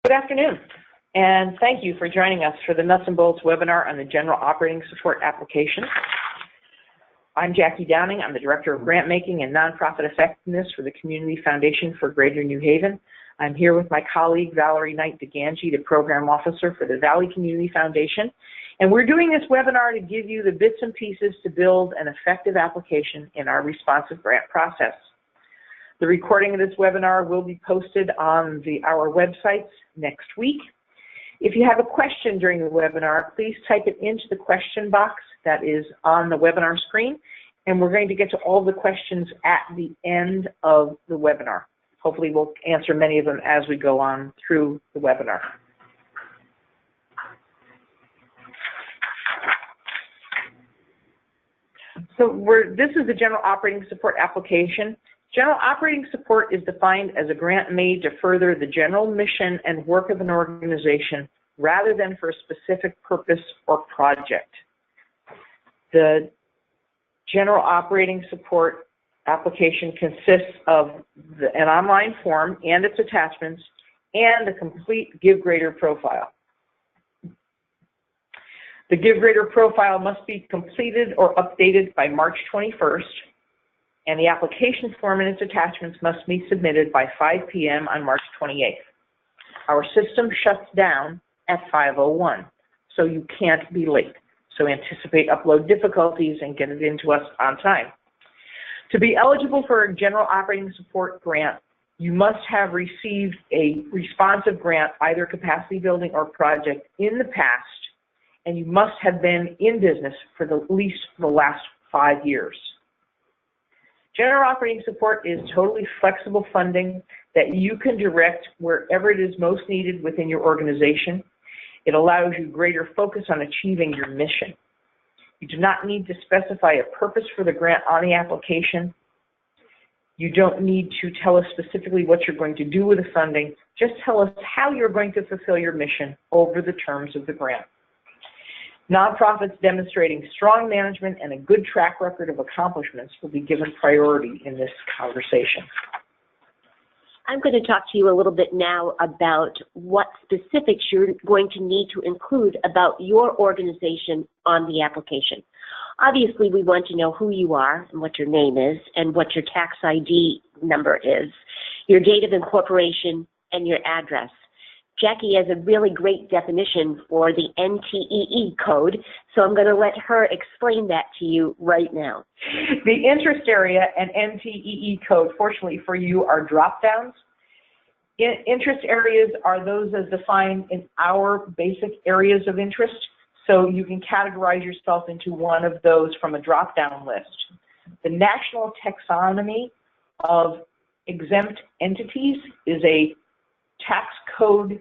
Good afternoon, and thank you for joining us for the Nuts and Bolts webinar on the General Operating Support Application. I'm Jackie Downing. I'm the Director of Grantmaking and Nonprofit Effectiveness for the Community Foundation for Greater New Haven. I'm here with my colleague, Valerie Gangi, the Program Officer for the Valley Community Foundation. And we're doing this webinar to give you the bits and pieces to build an effective application in our responsive grant process. The recording of this webinar will be posted on our websites next week. If you have a question during the webinar, please type it into the question box that is on the webinar screen, and we're going to get to all the questions at the end of the webinar. Hopefully we'll answer many of them as we go on through the webinar. So this is the General Operating Support Application. General Operating Support is defined as a grant made to further the general mission and work of an organization rather than for a specific purpose or project. The General Operating Support Application consists of an online form and its attachments and a complete GiveGrader profile. The GiveGrader profile must be completed or updated by March 21st, and the application form and its attachments must be submitted by 5 p.m. on March 28th. Our system shuts down at 5:01, so you can't be late. So anticipate upload difficulties and get it into us on time. To be eligible for a General Operating Support grant, you must have received a responsive grant, either capacity building or project, in the past, and you must have been in business for at least the last 5 years. General Operating Support is totally flexible funding that you can direct wherever it is most needed within your organization. It allows you greater focus on achieving your mission. You do not need to specify a purpose for the grant on the application. You don't need to tell us specifically what you're going to do with the funding. Just tell us how you're going to fulfill your mission over the terms of the grant. Nonprofits demonstrating strong management and a good track record of accomplishments will be given priority in this conversation. I'm going to talk to you a little bit now about what specifics you're going to need to include about your organization on the application. Obviously, we want to know who you are and what your name is and what your tax ID number is, your date of incorporation, and your address. Jackie has a really great definition for the NTEE code, so I'm going to let her explain that to you right now. The interest area and NTEE code, fortunately for you, are drop-downs. Interest areas are those as defined in our basic areas of interest, so you can categorize yourself into one of those from a drop-down list. The national taxonomy of exempt entities is a tax code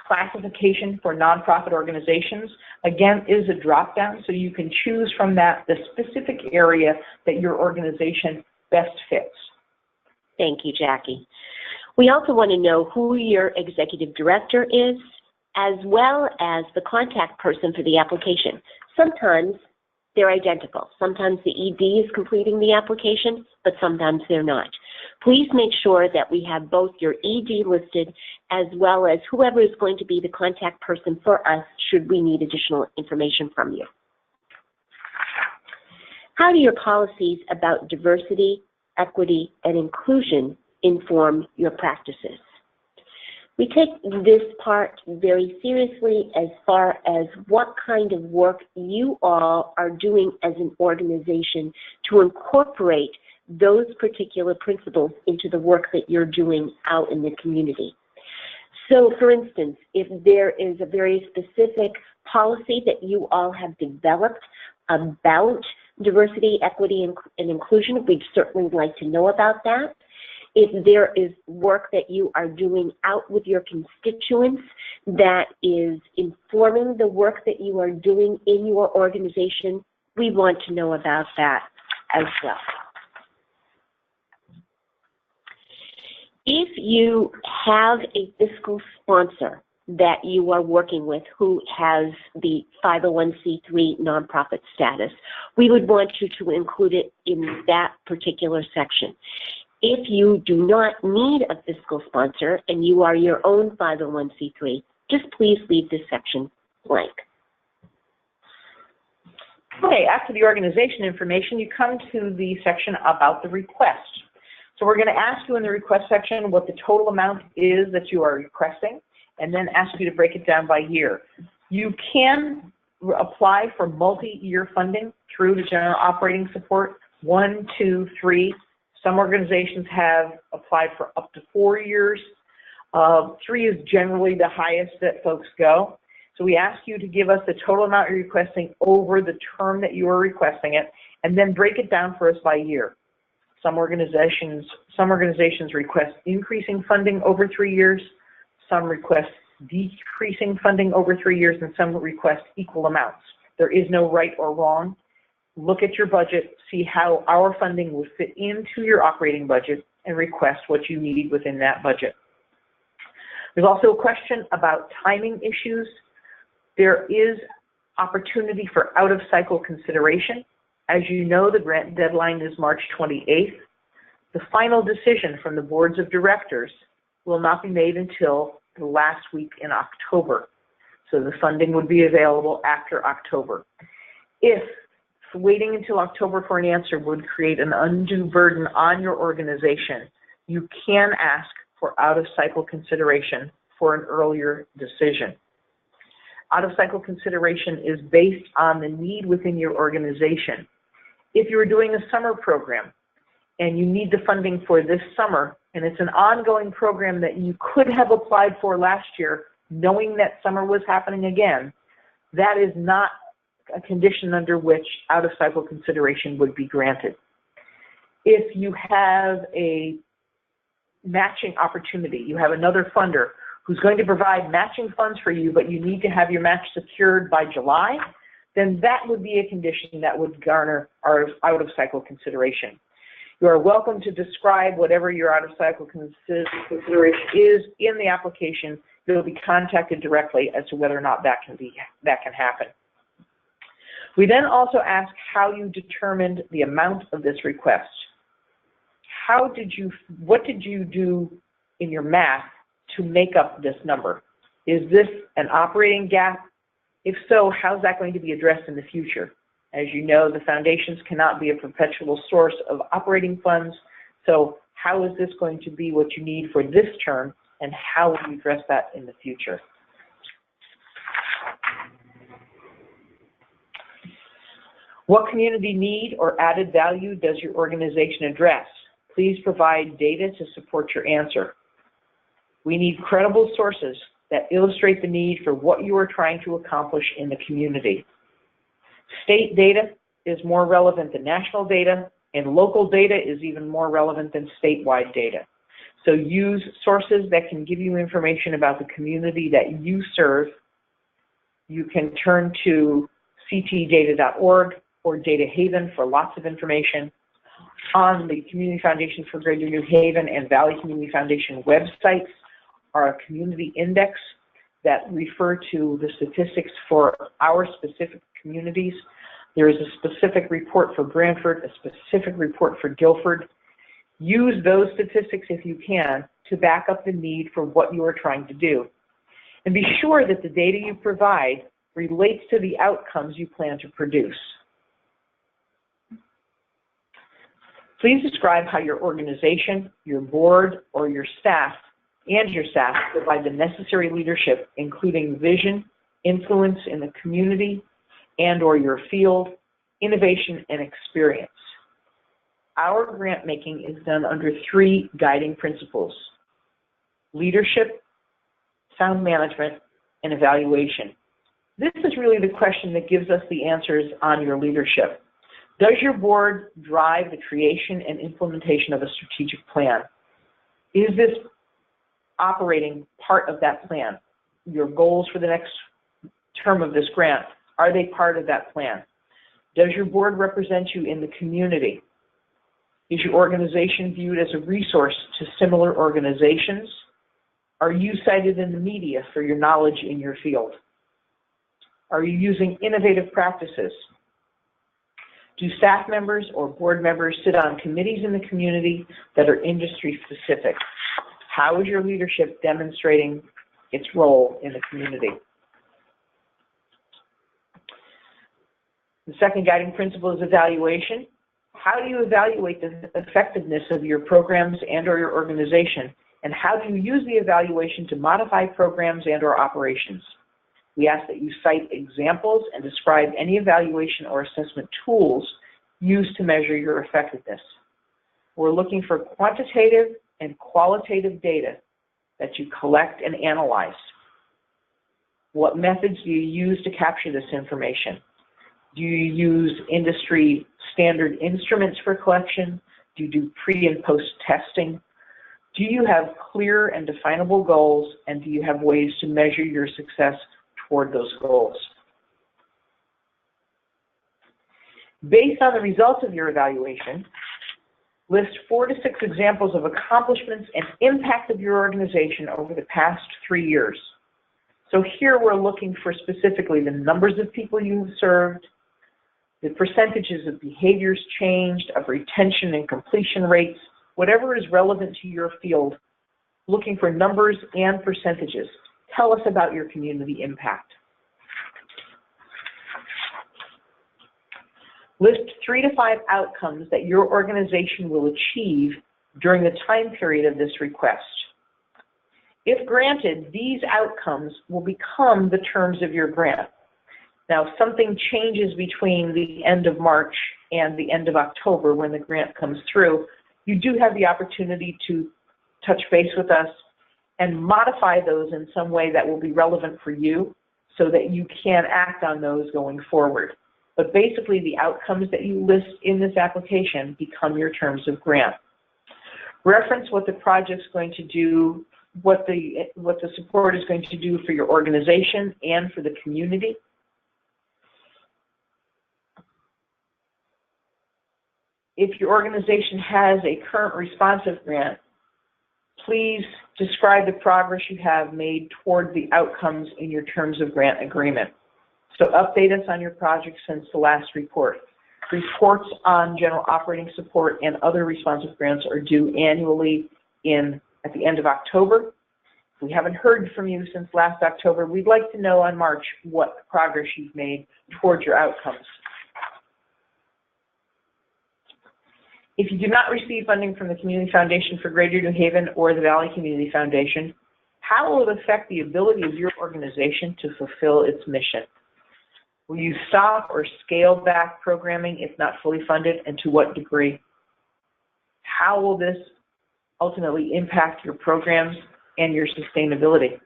classification for nonprofit organizations. Again, is a drop-down, so you can choose from that the specific area that your organization best fits. Thank you, Jackie. We also want to know who your executive director is, as well as the contact person for the application. Sometimes they're identical. Sometimes the ED is completing the application, but sometimes they're not. Please make sure that we have both your ED listed as well as whoever is going to be the contact person for us should we need additional information from you. How do your policies about diversity, equity, and inclusion inform your practices? We take this part very seriously as far as what kind of work you all are doing as an organization to incorporate those particular principles into the work that you're doing out in the community. So, for instance, if there is a very specific policy that you all have developed about diversity, equity, and inclusion, we'd certainly like to know about that. If there is work that you are doing out with your constituents that is informing the work that you are doing in your organization, we want to know about that as well. If you have a fiscal sponsor that you are working with who has the 501c3 nonprofit status, we would want you to include it in that particular section. If you do not need a fiscal sponsor and you are your own 501c3, just please leave this section blank. Okay, after the organization information, you come to the section about the request. So we're going to ask you in the request section what the total amount is that you are requesting, and then ask you to break it down by year. You can apply for multi-year funding through the general operating support, 1, 2, 3. Some organizations have applied for up to 4 years. 3 is generally the highest that folks go. So we ask you to give us the total amount you're requesting over the term that you are requesting it, and then break it down for us by year. Some organizations request increasing funding over 3 years, some request decreasing funding over 3 years, and some request equal amounts. There is no right or wrong. Look at your budget, see how our funding would fit into your operating budget, and request what you need within that budget. There's also a question about timing issues. There is opportunity for out-of-cycle consideration. As you know, the grant deadline is March 28th. The final decision from the boards of directors will not be made until the last week in October. So the funding would be available after October. If waiting until October for an answer would create an undue burden on your organization, you can ask for out-of-cycle consideration for an earlier decision. Out-of-cycle consideration is based on the need within your organization. If you're doing a summer program and you need the funding for this summer, and it's an ongoing program that you could have applied for last year, knowing that summer was happening again, that is not a condition under which out-of-cycle consideration would be granted. If you have a matching opportunity, you have another funder who's going to provide matching funds for you, but you need to have your match secured by July, then that would be a condition that would garner our out-of-cycle consideration. You are welcome to describe whatever your out-of-cycle consideration is in the application. You'll be contacted directly as to whether or not that can happen. We then also ask how you determined the amount of this request. What did you do in your math to make up this number? Is this an operating gap? If so, how's that going to be addressed in the future? As you know, the foundations cannot be a perpetual source of operating funds, so how is this going to be what you need for this term, and how will you address that in the future? What community need or added value does your organization address? Please provide data to support your answer. We need credible sources that illustrate the need for what you are trying to accomplish in the community. State data is more relevant than national data, and local data is even more relevant than statewide data. So use sources that can give you information about the community that you serve. You can turn to ctdata.org or Data Haven for lots of information. On the Community Foundation for Greater New Haven and Valley Community Foundation websites are a community index that refer to the statistics for our specific communities. There is a specific report for Branford, a specific report for Guilford. Use those statistics if you can to back up the need for what you are trying to do. And be sure that the data you provide relates to the outcomes you plan to produce. Please describe how your organization, your board, or your staff provide the necessary leadership, including vision, influence in the community and/or your field, innovation, and experience. Our grant making is done under 3 guiding principles: leadership, sound management, and evaluation. This is really the question that gives us the answers on your leadership. Does your board drive the creation and implementation of a strategic plan? Is this operating part of that plan? Your goals for the next term of this grant, are they part of that plan? Does your board represent you in the community? Is your organization viewed as a resource to similar organizations? Are you cited in the media for your knowledge in your field? Are you using innovative practices? Do staff members or board members sit on committees in the community that are industry specific? How is your leadership demonstrating its role in the community? The second guiding principle is evaluation. How do you evaluate the effectiveness of your programs and or your organization? And how do you use the evaluation to modify programs and or operations? We ask that you cite examples and describe any evaluation or assessment tools used to measure your effectiveness. We're looking for quantitative and qualitative data that you collect and analyze. What methods do you use to capture this information? Do you use industry standard instruments for collection? Do you do pre and post testing? Do you have clear and definable goals, and do you have ways to measure your success toward those goals? Based on the results of your evaluation, list 4 to 6 examples of accomplishments and impact of your organization over the past 3 years. So here we're looking for specifically the numbers of people you've served, the percentages of behaviors changed, of retention and completion rates, whatever is relevant to your field, looking for numbers and percentages. Tell us about your community impact. List 3 to 5 outcomes that your organization will achieve during the time period of this request. If granted, these outcomes will become the terms of your grant. Now, if something changes between the end of March and the end of October when the grant comes through, you do have the opportunity to touch base with us and modify those in some way that will be relevant for you so that you can act on those going forward. But basically, the outcomes that you list in this application become your terms of grant. Reference what the project's going to do, what the support is going to do for your organization and for the community. If your organization has a current responsive grant, please describe the progress you have made toward the outcomes in your terms of grant agreement. So update us on your project since the last report. Reports on general operating support and other responsive grants are due annually at the end of October. If we haven't heard from you since last October, we'd like to know on March what progress you've made towards your outcomes. If you do not receive funding from the Community Foundation for Greater New Haven or the Valley Community Foundation, how will it affect the ability of your organization to fulfill its mission? Will you stop or scale back programming if not fully funded, and to what degree? How will this ultimately impact your programs and your sustainability?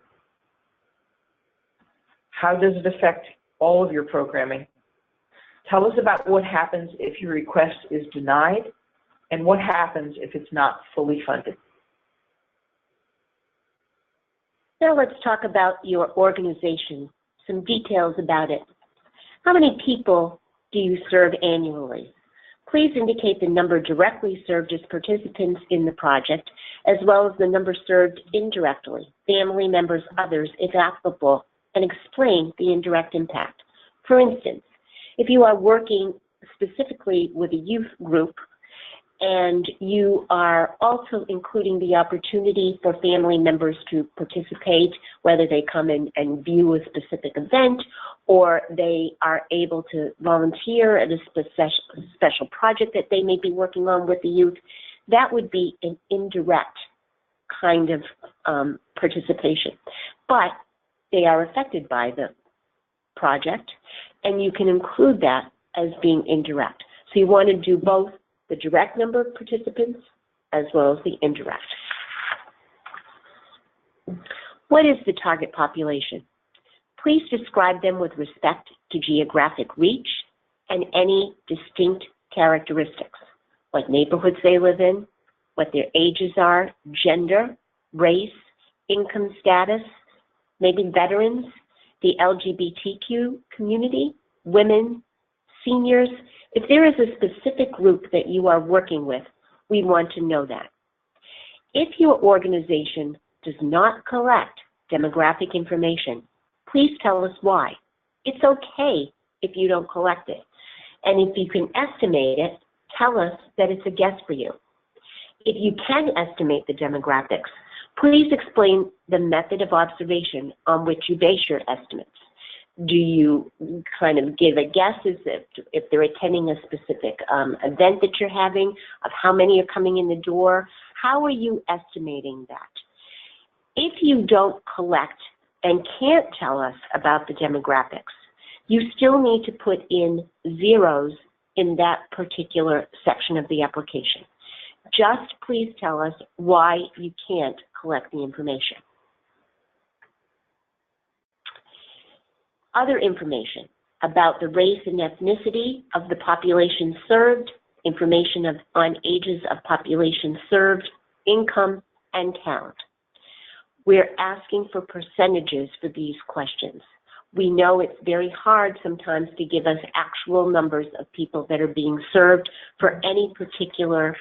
How does it affect all of your programming? Tell us about what happens if your request is denied and what happens if it's not fully funded. Now let's talk about your organization, some details about it. How many people do you serve annually? Please indicate the number directly served as participants in the project, as well as the number served indirectly, family members, others, if applicable, and explain the indirect impact. For instance, if you are working specifically with a youth group, and you are also including the opportunity for family members to participate, whether they come in and view a specific event or they are able to volunteer at a special project that they may be working on with the youth, that would be an indirect kind of participation. But they are affected by the project, and you can include that as being indirect. So you want to do both the direct number of participants as well as the indirect. What is the target population? Please describe them with respect to geographic reach and any distinct characteristics, like neighborhoods they live in, what their ages are, gender, race, income status, maybe veterans, the LGBTQ community, women, seniors. If there is a specific group that you are working with, we want to know that. If your organization does not collect demographic information, please tell us why. It's okay if you don't collect it. And if you can estimate it, tell us that it's a guess for you. If you can estimate the demographics, please explain the method of observation on which you base your estimates. Do you kind of give a guess as if they're attending a specific event that you're having, of how many are coming in the door? How are you estimating that? If you don't collect and can't tell us about the demographics, you still need to put in zeros in that particular section of the application. Just please tell us why you can't collect the information. Other information about the race and ethnicity of the population served, information on ages of population served, income, and talent. We're asking for percentages for these questions. We know it's very hard sometimes to give us actual numbers of people that are being served for any particular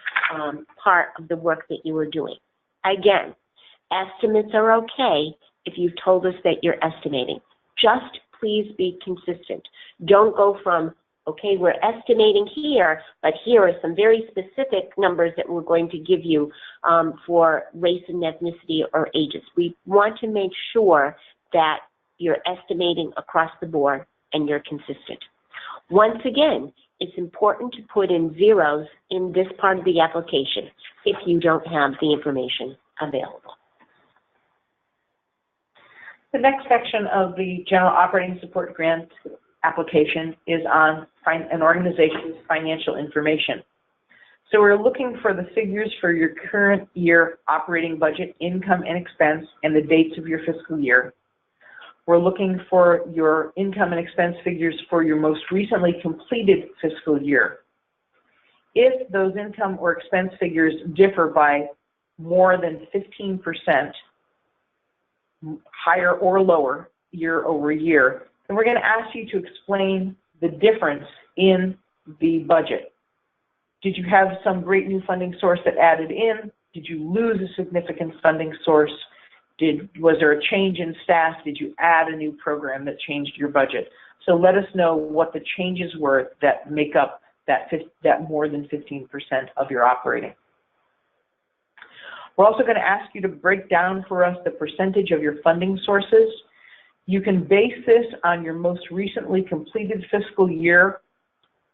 part of the work that you are doing. Again, estimates are okay if you've told us that you're estimating. Just please be consistent. Don't go from, okay, we're estimating here, but here are some very specific numbers that we're going to give you for race and ethnicity or ages. We want to make sure that you're estimating across the board and you're consistent. Once again, it's important to put in zeros in this part of the application if you don't have the information available. The next section of the General Operating Support Grant application is on an organization's financial information. So we're looking for the figures for your current year operating budget, income and expense, and the dates of your fiscal year. We're looking for your income and expense figures for your most recently completed fiscal year. If those income or expense figures differ by more than 15%, higher or lower, year over year, then we're going to ask you to explain the difference in the budget. Did you have some great new funding source that added in? Did you lose a significant funding source? Was there a change in staff? Did you add a new program that changed your budget? So let us know what the changes were that make up that more than 15% of your operating. We're also going to ask you to break down for us the percentage of your funding sources. You can base this on your most recently completed fiscal year,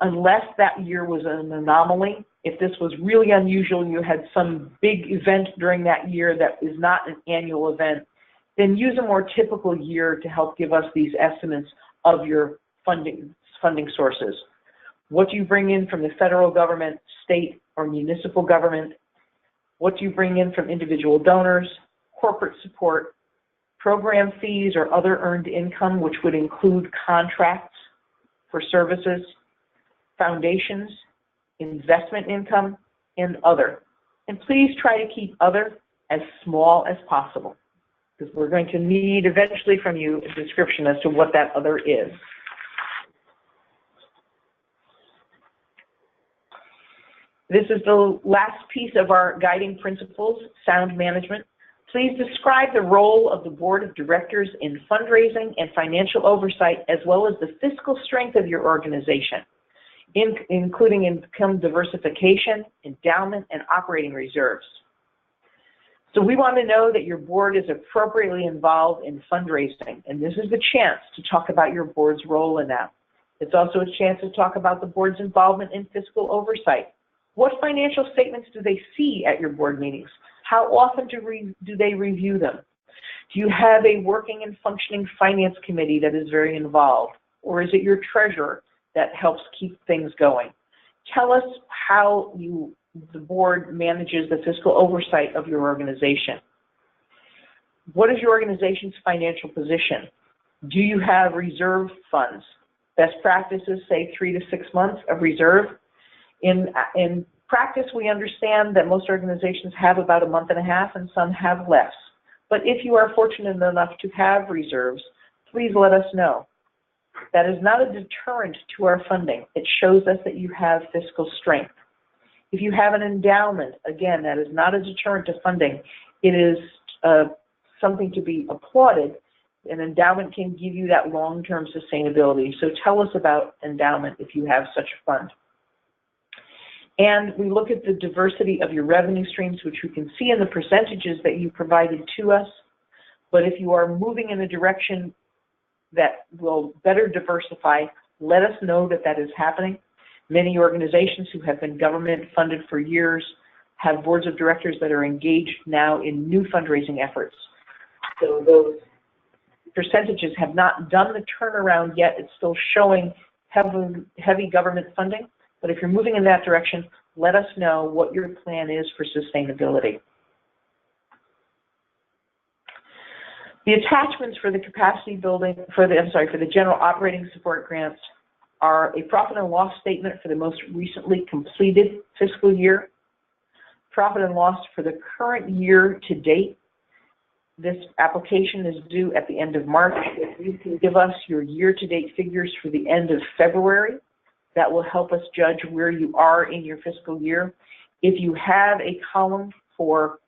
unless that year was an anomaly. If this was really unusual, you had some big event during that year that is not an annual event, then use a more typical year to help give us these estimates of your funding sources. What do you bring in from the federal government, state, or municipal government? What do you bring in from individual donors, corporate support, program fees or other earned income, which would include contracts for services, foundations, investment income, and other. And please try to keep other as small as possible, because we're going to need eventually from you a description as to what that other is. This is the last piece of our guiding principles, sound management. Please describe the role of the board of directors in fundraising and financial oversight, as well as the fiscal strength of your organization, including income diversification, endowment, and operating reserves. So we want to know that your board is appropriately involved in fundraising, and this is the chance to talk about your board's role in that. It's also a chance to talk about the board's involvement in fiscal oversight. What financial statements do they see at your board meetings? How often do they review them? Do you have a working and functioning finance committee that is very involved? Or is it your treasurer that helps keep things going? Tell us how the board manages the fiscal oversight of your organization. What is your organization's financial position? Do you have reserve funds? Best practices say 3 to 6 months of reserve. In practice, we understand that most organizations have about 1.5 months and some have less. But if you are fortunate enough to have reserves, please let us know. That is not a deterrent to our funding. It shows us that you have fiscal strength. If you have an endowment, again, that is not a deterrent to funding. It is something to be applauded An endowment can give you that long-term sustainability. So tell us about endowment if you have such a fund. And we look at the diversity of your revenue streams, which we can see in the percentages that you provided to us. But if you are moving in a direction that will better diversify, let us know that that is happening. Many organizations who have been government funded for years have boards of directors that are engaged now in new fundraising efforts. So those percentages have not done the turnaround yet. It's still showing heavy government funding. But if you're moving in that direction, let us know what your plan is for sustainability. The attachments for the capacity building, for the general operating support grants are a profit and loss statement for the most recently completed fiscal year, profit and loss for the current year to date. This application is due at the end of March. If you can give us your year-to-date figures for the end of February, that will help us judge where you are in your fiscal year. If you have a column for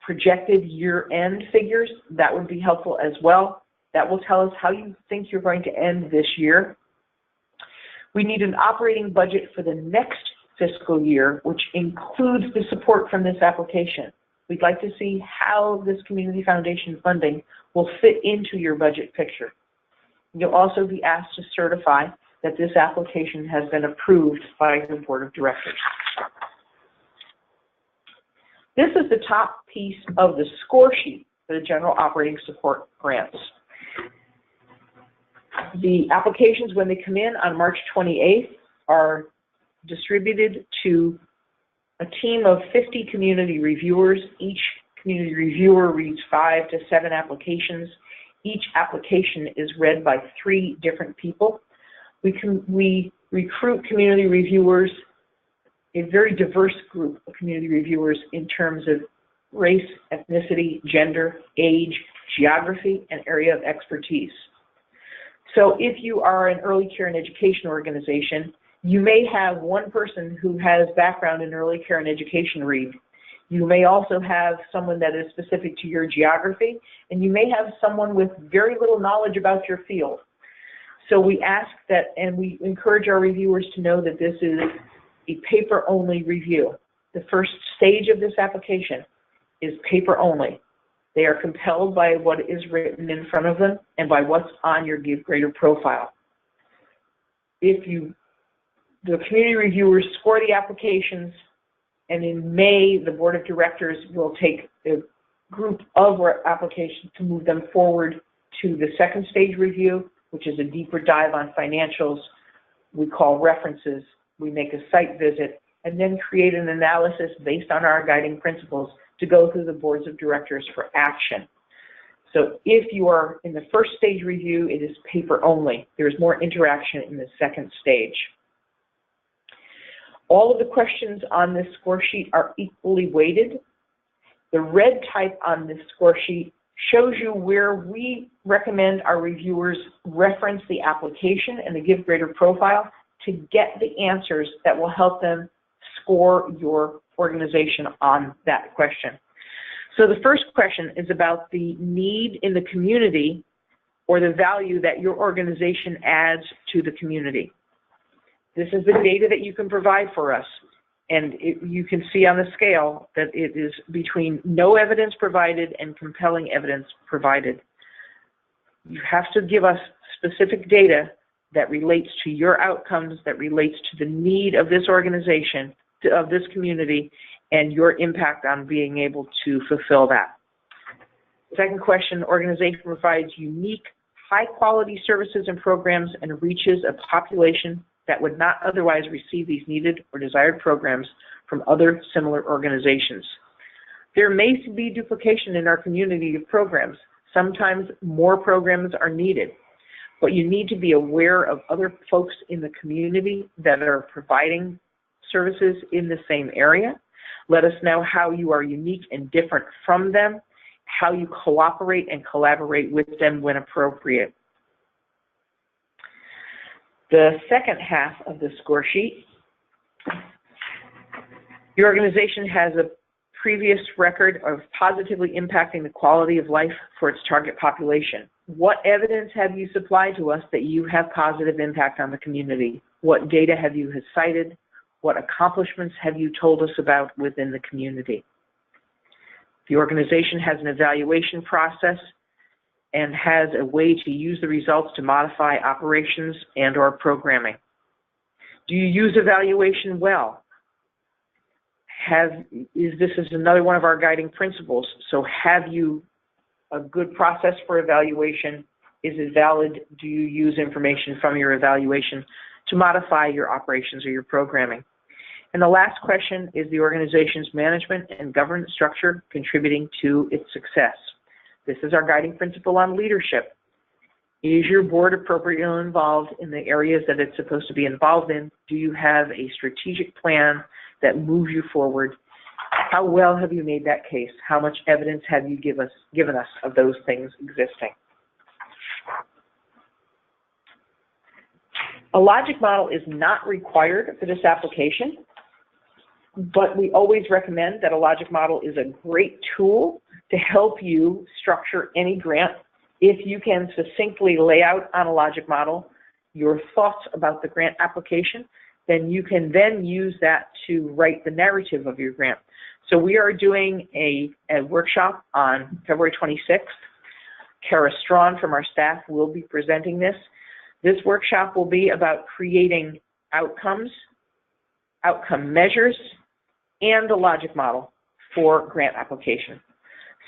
projected year-end figures, that would be helpful as well. That will tell us how you think you're going to end this year. We need an operating budget for the next fiscal year, which includes the support from this application. We'd like to see how this community foundation funding will fit into your budget picture. You'll also be asked to certify that this application has been approved by the board of directors. This is the top piece of the score sheet for the general operating support grants. The applications, when they come in on March 28th, are distributed to a team of 50 community reviewers. Each community reviewer reads 5 to 7 applications. Each application is read by 3 different people. We recruit community reviewers, a very diverse group of community reviewers in terms of race, ethnicity, gender, age, geography, and area of expertise. So if you are an early care and education organization, you may have one person who has background in early care and education read. You may also have someone that is specific to your geography, and you may have someone with very little knowledge about your field. So we ask that, and we encourage our reviewers to know that this is a paper-only review. The first stage of this application is paper-only. They are compelled by what is written in front of them and by what's on your Give Greater profile. The community reviewers score the applications, and in May, the board of directors will take a group of applications to move them forward to the second stage review, which is a deeper dive on financials. We call references. We make a site visit, and then create an analysis based on our guiding principles to go through the boards of directors for action. So if you are in the first stage review, it is paper only. There's more interaction in the second stage. All of the questions on this score sheet are equally weighted. The red type on this score sheet shows you where we recommend our reviewers reference the application and the Give Greater profile to get the answers that will help them score your organization on that question. So the first question is about the need in the community or the value that your organization adds to the community. This is the data that you can provide for us. And you can see on the scale that it is between no evidence provided and compelling evidence provided. You have to give us specific data that relates to your outcomes, that relates to the need of this organization, of this community, and your impact on being able to fulfill that. Second question, organization provides unique, high-quality services and programs and reaches a population that would not otherwise receive these needed or desired programs from other similar organizations. There may be duplication in our community of programs. Sometimes more programs are needed, but you need to be aware of other folks in the community that are providing services in the same area. Let us know how you are unique and different from them, how you cooperate and collaborate with them when appropriate. The second half of the score sheet, your organization has a previous record of positively impacting the quality of life for its target population? What evidence have you supplied to us that you have positive impact on the community? What data have you cited? What accomplishments have you told us about within the community? The organization has an evaluation process and has a way to use the results to modify operations and/or programming. Do you use evaluation well? This is another one of our guiding principles. So have you a good process for evaluation? Is it valid? Do you use information from your evaluation to modify your operations or your programming? And the last question is the organization's management and governance structure contributing to its success. This is our guiding principle on leadership. Is your board appropriately involved in the areas that it's supposed to be involved in? Do you have a strategic plan that moves you forward? How well have you made that case? How much evidence have you given us of those things existing? A logic model is not required for this application, but we always recommend that a logic model is a great tool to help you structure any grant. If you can succinctly lay out on a logic model your thoughts about the grant application, then you can then use that to write the narrative of your grant. So we are doing a workshop on February 26th. Kara Strawn from our staff will be presenting this. This workshop will be about creating outcomes, outcome measures, and a logic model for grant application.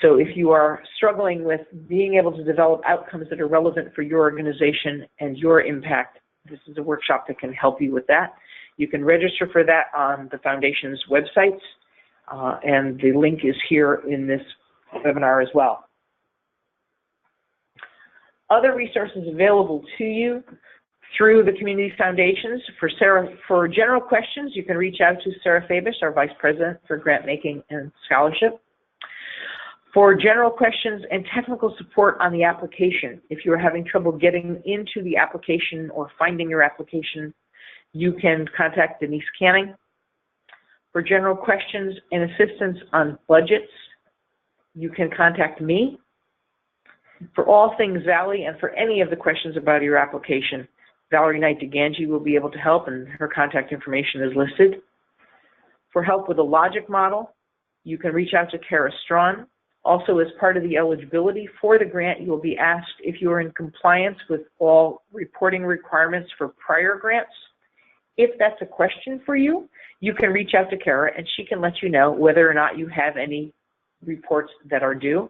So if you are struggling with being able to develop outcomes that are relevant for your organization and your impact, this is a workshop that can help you with that. You can register for that on the Foundation's websites, and the link is here in this webinar as well. Other resources available to you through the community foundations. For general questions, you can reach out to Sarah Fabish, our Vice President for Grant Making and Scholarship. For general questions and technical support on the application, if you're having trouble getting into the application or finding your application, you can contact Denise Canning. For general questions and assistance on budgets, you can contact me. For all things Valley and for any of the questions about your application, Valerie Knight de Gangi will be able to help, and her contact information is listed. For help with a logic model, you can reach out to Kara Strawn. Also, as part of the eligibility for the grant, you will be asked if you are in compliance with all reporting requirements for prior grants. If that's a question for you, you can reach out to Kara and she can let you know whether or not you have any reports that are due.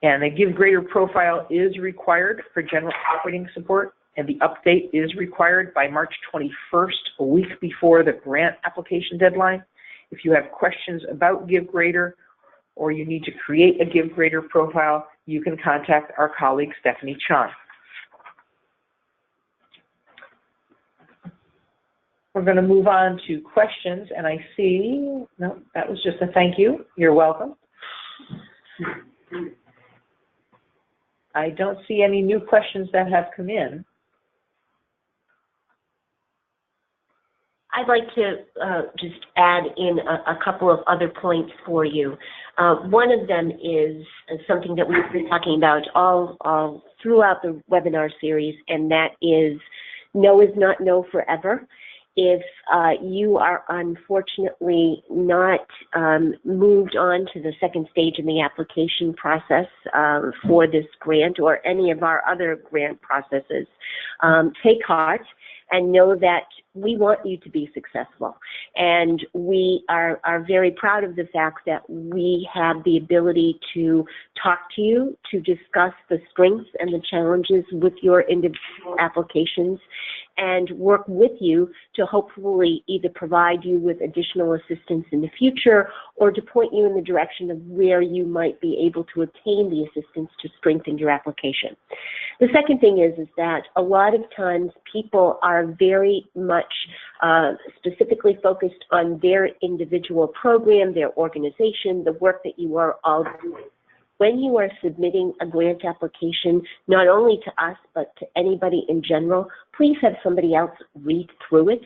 And a Give Greater profile is required for general operating support, and the update is required by March 21st, a week before the grant application deadline. If you have questions about Give Greater or you need to create a Give Greater profile, you can contact our colleague Stephanie Chong. We're going to move on to questions, and I see, no, that was just a thank you. You're welcome. I don't see any new questions that have come in. I'd like to just add in a couple of other points for you. One of them is something that we've been talking about all throughout the webinar series, and that is no is not no forever. If you are unfortunately not moved on to the second stage in the application process for this grant or any of our other grant processes, take heart and know that we want you to be successful. And we are very proud of the fact that we have the ability to talk to you, to discuss the strengths and the challenges with your individual applications, and work with you to hopefully either provide you with additional assistance in the future or to point you in the direction of where you might be able to obtain the assistance to strengthen your application. The second thing is that a lot of times people are very much specifically focused on their individual program, their organization, the work that you are all doing. When you are submitting a grant application, not only to us, but to anybody in general, please have somebody else read through it,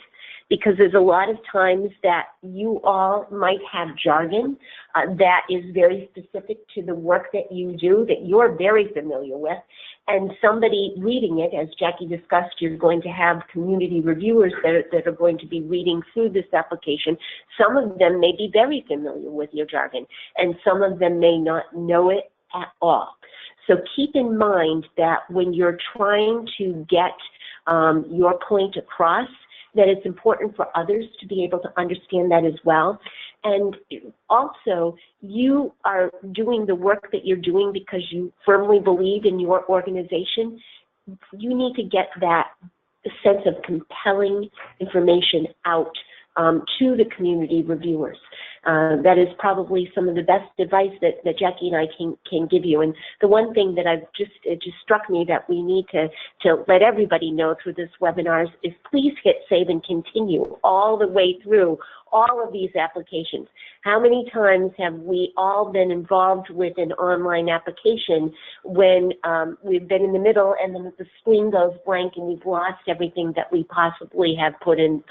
because there's a lot of times that you all might have jargon that is very specific to the work that you do, that you're very familiar with, and somebody reading it, as Jackie discussed, you're going to have community reviewers that are going to be reading through this application. Some of them may be very familiar with your jargon, and some of them may not know it at all. So keep in mind that when you're trying to get your point across, that it's important for others to be able to understand that as well. And also, you are doing the work that you're doing because you firmly believe in your organization. You need to get that sense of compelling information out to the community reviewers. That is probably some of the best advice that Jackie and I can give you. And the one thing that it just struck me that we need to let everybody know through this webinar is please hit save and continue all the way through all of these applications. How many times have we all been involved with an online application when we've been in the middle and then the screen goes blank and we've lost everything that we possibly have put in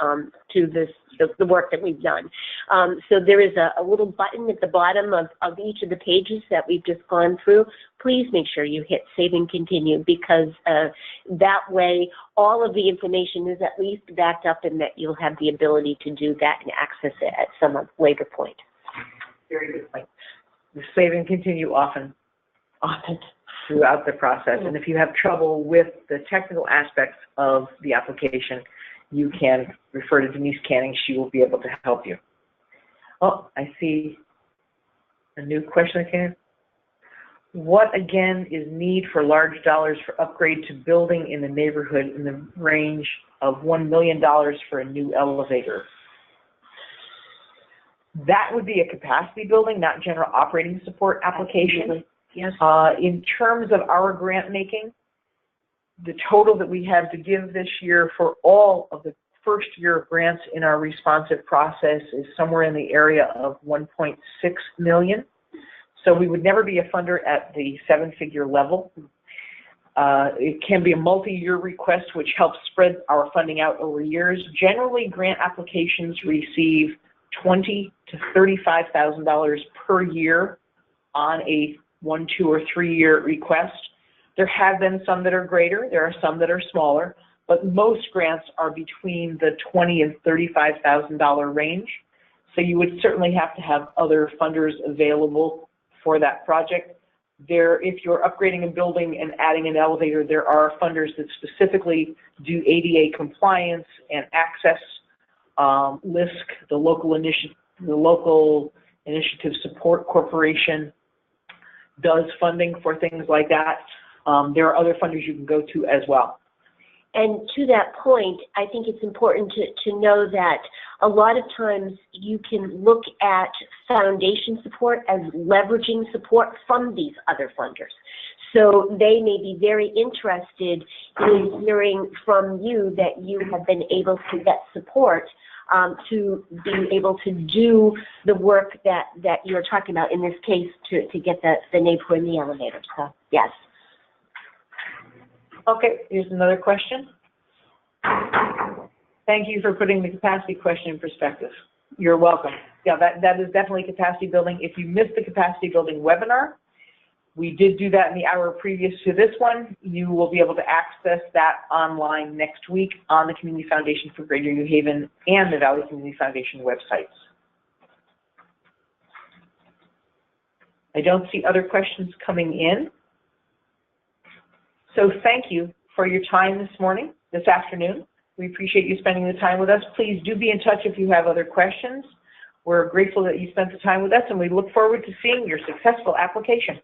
to the work that we've done. So there is a little button at the bottom of each of the pages that we've just gone through. Please make sure you hit save and continue, because that way all of the information is at least backed up and that you'll have the ability to do that and access it at some later point. Very good point. Save and continue often throughout the process. And if you have trouble with the technical aspects of the application, you can refer to Denise Canning. She will be able to help you. Oh, I see a new question that came in. What, again, is need for large dollars for upgrade to building in the neighborhood in the range of $1 million for a new elevator? That would be a capacity building, not general operating support application. Yes. In terms of our grant making, the total that we have to give this year for all of the first year of grants in our responsive process is somewhere in the area of $1.6 million. So we would never be a funder at the seven-figure level. It can be a multi-year request, which helps spread our funding out over years. Generally, grant applications receive $20,000 to $35,000 per year on a 1, 2, or 3 year request. There have been some that are greater. There are some that are smaller, but most grants are between the $20,000 and $35,000 range. So you would certainly have to have other funders available for that project. If you're upgrading a building and adding an elevator, there are funders that specifically do ADA compliance and access. LISC, the local initiative support corporation, does funding for things like that. There are other funders you can go to as well. And to that point, I think it's important to know that a lot of times you can look at foundation support as leveraging support from these other funders. So they may be very interested in hearing from you that you have been able to get support to be able to do the work that you're talking about, in this case, to get the neighborhood in the elevator. So, yes. Okay, here's another question. Thank you for putting the capacity question in perspective. You're welcome. Yeah, that is definitely capacity building. If you missed the capacity building webinar, we did do that in the hour previous to this one. You will be able to access that online next week on the Community Foundation for Greater New Haven and the Valley Community Foundation websites. I don't see other questions coming in. So thank you for your time this afternoon. We appreciate you spending the time with us. Please do be in touch if you have other questions. We're grateful that you spent the time with us, and we look forward to seeing your successful application.